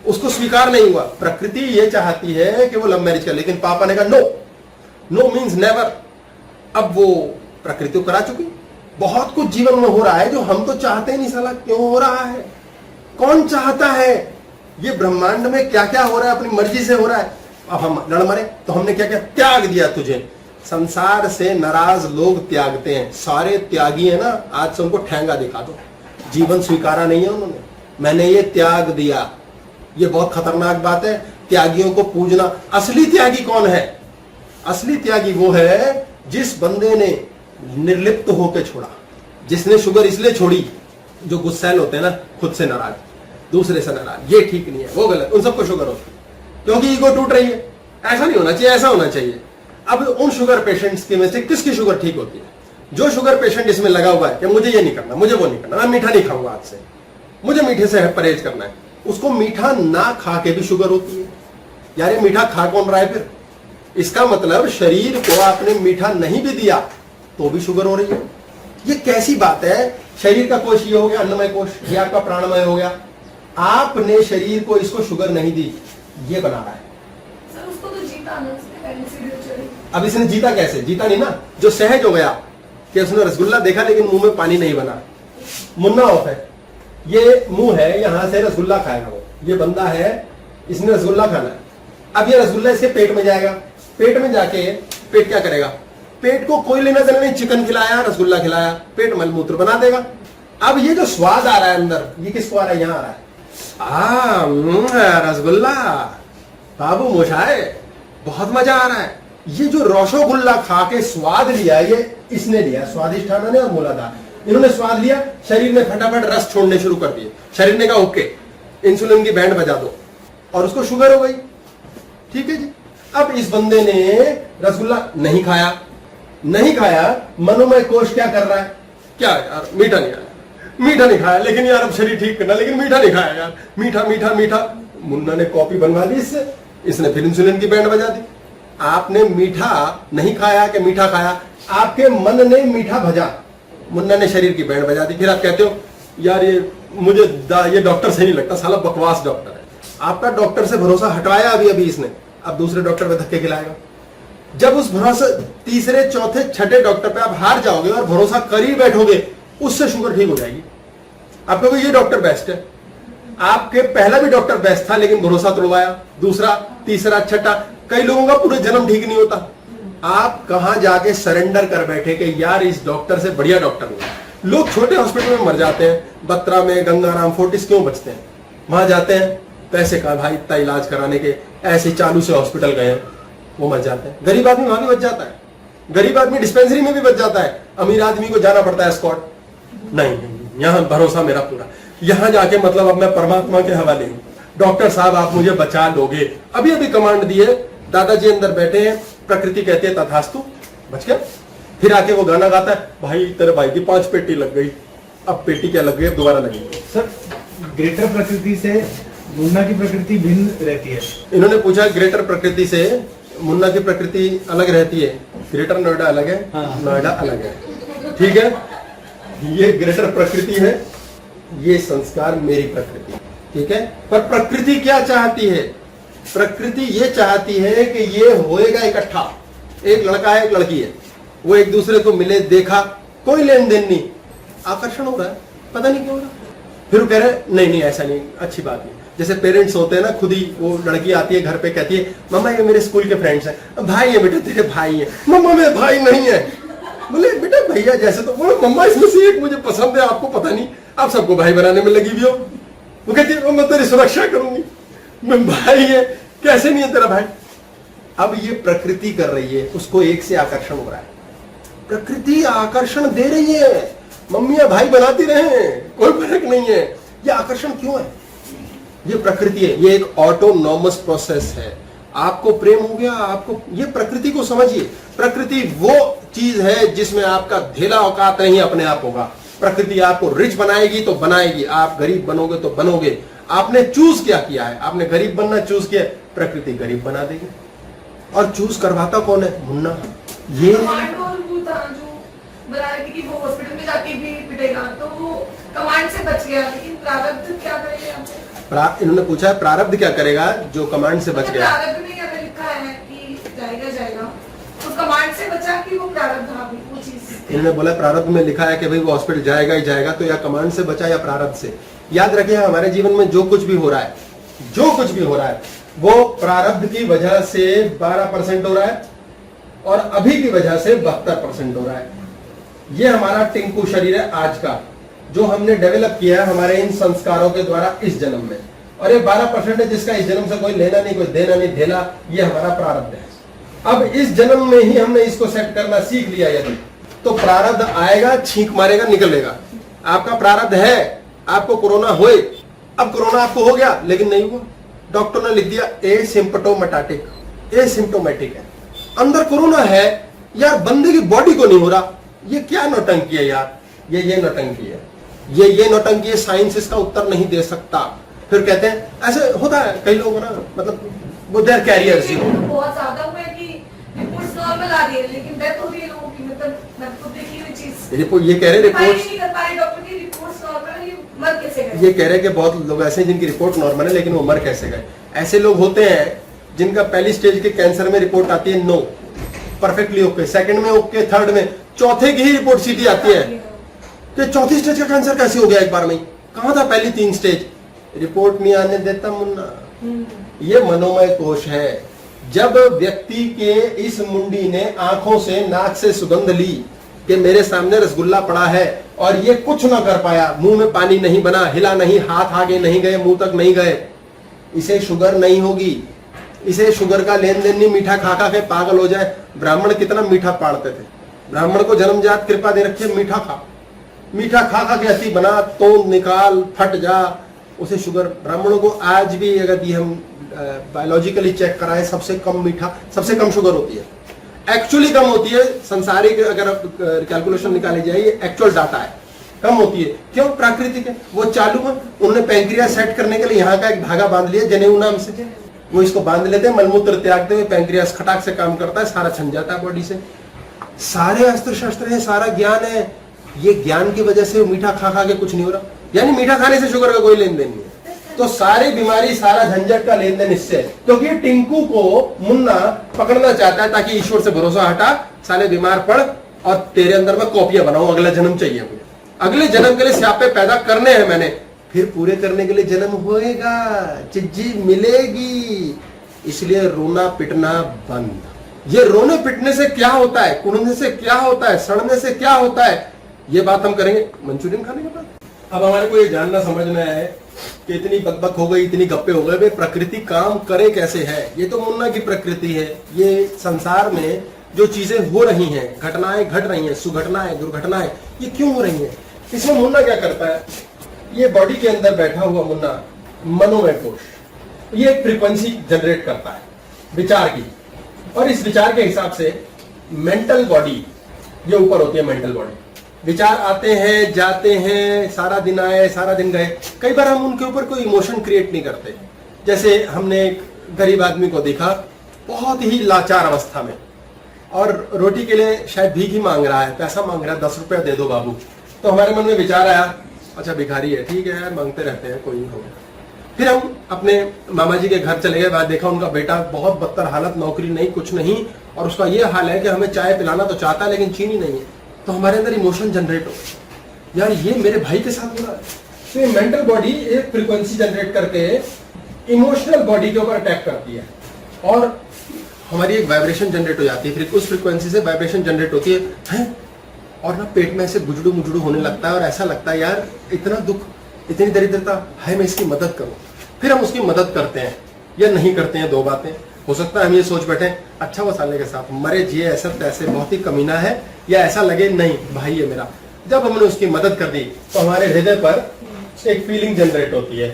उसको स्वीकार नहीं हुआ। प्रकृति ये चाहती है कि वो लव मैरिज करे, लेकिन पापा ने कहा नो, नो मीन्स नेवर। अब वो प्रकृति को करा चुकी। बहुत कुछ जीवन में हो रहा है जो हम तो चाहते ही नहीं, साला क्यों हो रहा है, कौन चाहता है? ये ब्रह्मांड में क्या क्या हो रहा है अपनी मर्जी से हो रहा है। अब हम लड़ मरे तो हमने क्या क्या त्याग दिया तुझे। संसार से नाराज लोग त्यागते हैं, सारे त्यागी है ना, आज से उनको ठेंगा दिखा दो, जीवन स्वीकारा नहीं है उन्होंने, मैंने ये त्याग दिया। ये बहुत खतरनाक बात है, त्यागियों को पूजना। असली त्यागी कौन है? असली त्यागी वो है जिस बंदे ने निर्लिप्त होकर छोड़ा, जिसने शुगर इसलिए छोड़ी, जो गुस्सैल होते हैं ना, खुद से नाराज, दूसरे से नाराज, ये ठीक नहीं है, वो गलत, उन सबको शुगर होती है क्योंकि ईगो टूट रही है। ऐसा नहीं होना चाहिए, ऐसा होना चाहिए। अब उन शुगर पेशेंट्स की में से किसकी शुगर ठीक होती है? जो शुगर पेशेंट इसमें लगा हुआ है कि मुझे ये नहीं करना, मुझे वो नहीं करना, मैं मीठा नहीं खाऊंगा आज से, मुझे मीठे से परहेज करना है, उसको मीठा ना खा के भी शुगर होती है। यार ये मीठा खा कौन रहा है फिर? इसका मतलब शरीर को आपने मीठा नहीं भी दिया तो भी शुगर हो रही है। ये कैसी बात है? शरीर का कोश ये हो गया अन्नमय कोश, ये आपका प्राणमय हो गया, आपने शरीर को इसको शुगर नहीं दी, ये बना रहा है। सर उसको तो जीता ना, उसने पहले से भी चली। अब इसने जीता कैसे? जीता नहीं ना, जो सहज हो गया, कि उसने रसगुल्ला देखा लेकिन मुंह में पानी नहीं बना। मुन्ना ऑफ है, ये मुंह है, यहां से रसगुल्ला खाएगा वो। ये बंदा है, इसने रसगुल्ला खाना है। अब ये रसगुल्ला इसके पेट में जाएगा, पेट में जाके पेट क्या करेगा? पेट को कोई लेना देना नहीं, चिकन खिलाया, रसगुल्ला खिलाया, पेट मलमूत्र बना देगा। अब ये जो स्वाद आ रहा है अंदर, ये किसको आ रहा है? यहां आ रहा है, रसगुल्ला बाबू मोशाए, बहुत मजा आ रहा है। ये जो रसगुल्ला खा के स्वाद लिया, ये इसने लिया, स्वादिष्ट ने और मूलाधार, इन्होंने स्वाद लिया, शरीर में फटाफट रस छोड़ने शुरू कर दिए। शरीर ने कहा ओके, इंसुलिन की बैंड बजा दो, और उसको शुगर हो गई। ठीक है जी। अब इस बंदे ने रसगुल्ला नहीं खाया, नहीं खाया, मनोमय कोष क्या कर रहा है? क्या यार, मीठा नहीं आया, मीठा नहीं खाया, लेकिन यार अब शरीर ठीक करना, लेकिन मीठा नहीं खाया यार, मीठा मीठा मीठा। मुन्ना ने कॉपी बनवा ली इससे, इसने फिर इंसुलिन की बैंड बजा दी। आपने मीठा नहीं खाया कि मीठा खाया, आपके मन ने मीठा भजा, मुन्ना ने शरीर की बैंड बजा दी। फिर आप कहते हो यार ये मुझे ये डॉक्टर सही नहीं लगता, साला बकवास डॉक्टर है। आपका डॉक्टर से भरोसा हटवाया अभी अभी इसने, अब दूसरे डॉक्टर पे धक्के खिलाएगा। जब उस भरोसे तीसरे चौथे छठे डॉक्टर पे आप हार जाओगे और भरोसा कर ही बैठोगे, उससे शुगर ठीक हो जाएगी। आप कहोगे ये डॉक्टर बेस्ट है। आपके पहला भी डॉक्टर बेस्ट था, लेकिन भरोसा तोड़वाया, दूसरा, तीसरा, छठा, कई लोगों का पूरे जन्म ठीक नहीं होता। आप कहां जाके सरेंडर कर बैठे कि यार इस डॉक्टर से बढ़िया डॉक्टर नहीं। लोग छोटे हॉस्पिटल में मर जाते हैं, बत्रा में, गंगाराम, फोर्टिस क्यों बचते हैं? वहां जाते हैं, पैसे का भाई इतना इलाज कराने के, ऐसे चालू से हॉस्पिटल गए, वो मर जाते हैं। गरीब आदमी वहां भी बच जाता है, गरीब आदमी डिस्पेंसरी में भी बच जाता है, अमीर आदमी को जाना पड़ता है स्कॉट। नहीं, यहां भरोसा मेरा पूरा, यहां जाके मतलब अब मैं परमात्मा के हवाले हूं। डॉक्टर साहब आप मुझे बचा लोगे। अभी अभी कमांड दिए, दादाजी अंदर बैठे हैं, प्रकृति कहती है तथास्तु, बच गया। फिर आके वो गाना गाता है, भाई तेरे भाई की 5 पेटी लग गई। अब पेटी क्या लग गई, अब दोबारा लगेगी। सर, ग्रेटर प्रकृति से मुन्ना की प्रकृति भिन्न रहती है। इन्होंने पूछा ग्रेटर प्रकृति से मुन्ना की प्रकृति अलग रहती है। ग्रेटर नोएडा अलग है, हाँ। नोएडा अलग है, ठीक है। ये ग्रेटर प्रकृति है, ये संस्कार मेरी प्रकृति, ठीक है। पर प्रकृति क्या चाहती है? प्रकृति ये चाहती है कि ये होएगा इकट्ठा, एक लड़का है एक लड़की है, वो एक दूसरे को मिले, देखा, कोई लेन देन नहीं, आकर्षण हो रहा है, पता नहीं क्यों हो रहा। फिर वो कह रहे नहीं नहीं ऐसा नहीं, अच्छी बात नहीं। जैसे पेरेंट्स होते हैं ना, खुद ही वो लड़की आती है घर पे, कहती है मम्मा ये मेरे स्कूल के फ्रेंड्स हैं। भाई है बेटा, तेरे भाई है। मम्मा मेरे भाई नहीं है। बोले बेटा भैया जैसे, तो बोले मम्मा इसमें से एक मुझे पसंद है, आपको पता नहीं, आप सबको भाई बनाने में लगी हुई हो। वो कहती है मैं तेरी सुरक्षा करूंगी, मैं भाई है, कैसे नहीं है तेरा भाई। अब ये प्रकृति कर रही है, उसको एक से आकर्षण हो रहा है। प्रकृति आकर्षण दे रही है, मम्मियां भाई बनाती रहे, कोई फर्क नहीं है। ये आकर्षण क्यों है? ये प्रकृति है, ये एक ऑटोनॉमस प्रोसेस है। आपको प्रेम हो गया, आपको, ये प्रकृति को समझिए। प्रकृति वो चीज है जिसमें आपका ढेला औकात नहीं अपने आप होगा। प्रकृति आपको रिच बनाएगी तो बनाएगी, आप गरीब बनोगे तो बनोगे। आपने चूज क्या किया है? आपने गरीब बनना चूज किया, प्रकृति गरीब बना देगी। और चूज करवाता कौन है? मुन्ना। ये कमांड और वो था जो बना रही थी कि वो हॉस्पिटल में जाके भी पिटेगा, तो वो कमांड से बच गया, लेकिन प्रारब्ध क्या करेंगे आप? इन्होंने पूछा है प्रारब्ध क्या करेगा जो कमांड से बच गया। प्रारब्ध में अगर लिखा है कि जाएगा जाएगा, तो कमांड से बचा कि वो प्रारब्ध था वो चीज? इन्होंने बोला प्रारब्ध में लिखा है कि भाई वो हॉस्पिटल जाएगा ही जाएगा, तो या कमांड से बचा या प्रारब्ध से। याद रखिए हमारे जीवन में जो कुछ भी हो रहा है, जो कुछ भी हो रहा है, वो प्रारब्ध की वजह से 12% हो रहा है और अभी की वजह से 72% हो रहा है। ये हमारा टिंकू शरीर है आज का, जो हमने डेवलप किया है हमारे इन संस्कारों के द्वारा इस जन्म में, और ये 12% है जिसका इस जन्म से कोई लेना नहीं, कोई देना नहीं, धेला, ये हमारा प्रारब्ध है। अब इस जन्म में ही हमने इसको सेट करना सीख लिया यदि, तो प्रारब्ध आएगा, छींक मारेगा, निकलेगा। आपका प्रारब्ध है, आपको कोरोना होए, अब कोरोना आपको हो गया लेकिन नहीं हुआ, डॉक्टर ने लिख दिया एसिम्प्टोमेटिक, एसिम्प्टोमेटिक है, अंदर कोरोना है यार, बंदे की बॉडी को नहीं हो रहा। ये क्या नौटंकी है यार, ये नौटंकी है, ये नौटंकी है। साइंस इसका उत्तर नहीं दे सकता। फिर कहते हैं ऐसे होता है, कई लोग ना, मतलब वो देयर कैरियर्स, बहुत ज्यादा हुआ है कि रिपोर्ट्स नॉर्मल आ रही है लेकिन डेथ हो रही है लोगों की, मतलब मैं खुद देखी हुई चीज। रिपोर्ट ये कह रहे रिपोर्ट्स नहीं कर पा रहे डॉक्टर की, रिपोर्ट्स नॉर्मल है, ये मर कैसे गए? ये कह रहे कि बहुत लोग ऐसे हैं जिनकी रिपोर्ट नॉर्मल है लेकिन वो मर कैसे गए। ऐसे लोग होते हैं जिनका पहली स्टेज के कैंसर में रिपोर्ट आती है नो, परफेक्टली ओके, सेकंड में ओके, थर्ड में, चौथे की ही रिपोर्ट सीधी आती है कि चौथी स्टेज का कैंसर कैसे हो गया एक बार में। कहां था पहली 3 स्टेज? रिपोर्ट नहीं आने देता मुन्ना। ये मनोमय कोश है। जब व्यक्ति के इस मुंडी ने आंखों से नाक से सुगंध ली कि मेरे सामने रसगुल्ला पड़ा है और ये कुछ ना कर पाया, मुंह में पानी नहीं बना, हिला नहीं, हाथ आगे नहीं गए, मुंह तक नहीं गए, इसे शुगर नहीं होगी, इसे शुगर का लेन देन नहीं, मीठा खा खा के पागल हो जाए। ब्राह्मण कितना मीठा पाड़ते थे, ब्राह्मण को जन्मजात कृपा दे रखी है, मीठा खा, मीठा खा खा के अति बना, तोंद निकाल, फट जा, उसे शुगर। ब्राह्मणों को आज भी अगर हम बायोलॉजिकली चेक कराएं, सबसे कम मीठा, सबसे कम शुगर होती है, एक्चुअली कम होती है। संसारिक अगर कैलकुलेशन निकाली जाए, ये एक्चुअल डाटा है, कम होती है। क्यों? प्राकृतिक है, वो चालू है। उन्होंने पैंक्रियास सेट करने के लिए यहाँ का एक धागा बांध लिया जनेऊ नाम से, वो इसको बांध लेते हैं, मलमूत्र त्यागते हुए पैंक्रियास खटाक से काम करता है, सारा छन जाता है बॉडी से। सारे अस्त्र शस्त्र है, सारा ज्ञान है। ये ज्ञान की वजह से मीठा खा खा के कुछ नहीं हो रहा, यानी मीठा खाने से शुगर का कोई लेन देन नहीं है। तो सारी बीमारी, सारा झंझट का लेन देन इससे है, क्योंकि टिंकू को मुन्ना पकड़ना चाहता है ताकि ईश्वर से भरोसा हटा, साले बीमार पड़ और तेरे अंदर में कॉपियां बनाऊं, अगला जन्म चाहिए मुझे, अगले जन्म के लिए स्यापे पैदा करने हैं मैंने, फिर पूरे करने के लिए जन्म होएगा, चिज्जी मिलेगी। इसलिए रोना पिटना बंद। ये रोने पिटने से क्या होता है, कुड़ने से क्या होता है, सड़ने से क्या होता है, ये बात हम करेंगे मंचूरियन खाने के बाद। अब हमारे को ये जानना समझना है कि इतनी बकबक हो गई, इतनी गप्पे हो गए, भाई प्रकृति काम करे कैसे है। ये तो मुन्ना की प्रकृति है। ये संसार में जो चीजें हो रही हैं, घटनाएं घट रही हैं, सुघटनाएं, दुर्घटनाएं, ये क्यों हो रही हैं? इसमें मुन्ना क्या करता है? ये बॉडी के अंदर बैठा हुआ मुन्ना मनोमय कोश, ये एक फ्रीक्वेंसी जनरेट करता है विचार की, और इस विचार के हिसाब से मेंटल बॉडी, ये ऊपर होती है मेंटल बॉडी, विचार आते हैं जाते हैं, सारा दिन आए सारा दिन गए। कई बार हम उनके ऊपर कोई इमोशन क्रिएट नहीं करते। जैसे हमने एक गरीब आदमी को देखा, बहुत ही लाचार अवस्था में, और रोटी के लिए शायद भीख ही मांग रहा है, पैसा मांग रहा है, 10 रुपया दे दो बाबू। तो हमारे मन में विचार आया, अच्छा भिखारी है, ठीक है यार, मांगते रहते हैं, कोई नहीं होगा। फिर हम अपने मामा जी के घर चले गए, बाद देखा उनका बेटा बहुत बदतर हालत, नौकरी नहीं, कुछ नहीं, और उसका ये हाल है कि हमें चाय पिलाना तो चाहता है लेकिन चीनी नहीं है। तो हमारे अंदर इमोशन जनरेट हो, यार ये मेरे भाई के साथ हो रहा है। तो ये मेंटल बॉडी एक फ्रीक्वेंसी जनरेट करके इमोशनल बॉडी के ऊपर अटैक करती है, और हमारी एक वाइब्रेशन जनरेट हो जाती है। फिर उस फ्रीक्वेंसी से वाइब्रेशन जनरेट होती है, और ना पेट में ऐसे गुजड़ू मुजड़ू होने लगता है, और ऐसा लगता है यार इतना दुख, इतनी दरिद्रता है, मैं इसकी मदद करूं। फिर हम उसकी मदद करते हैं या नहीं करते हैं, दो बातें। हो सकता है हम ये सोच बैठे, अच्छा वो साले के साथ मरे जिए ऐसा तैसे, बहुत ही कमीना है, या ऐसा लगे नहीं भाई है मेरा। जब हमने उसकी मदद कर दी तो हमारे हृदय पर एक फीलिंग जनरेट होती है,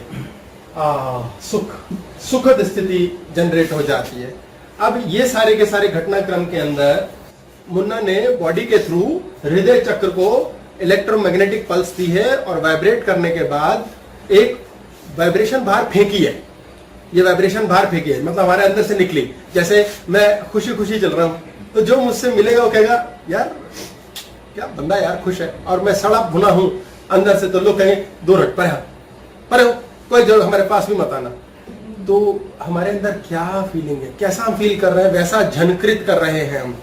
सुखद स्थिति जनरेट हो जाती है। अब ये सारे के सारे घटनाक्रम के अंदर मुन्ना ने बॉडी के थ्रू हृदय चक्र को इलेक्ट्रोमैग्नेटिक पल्स दी है, और वाइब्रेट करने के बाद एक वाइब्रेशन बाहर फेंकी है। ये वाइब्रेशन बाहर फेंकी है, मतलब हमारे अंदर से निकली। जैसे मैं खुशी खुशी चल रहा हूं, तो जो मुझसे मिलेगा वो कहेगा यार क्या बंदा यार खुश है, और मैं सड़ा भुना हूं अंदर से, तो लोग कहेंगे दूर हट पर कोई जरूर हमारे पास भी मत आना। तो हमारे अंदर क्या फीलिंग है, कैसा हम फील कर रहे हैं, वैसा झनकृत कर रहे हैं हम।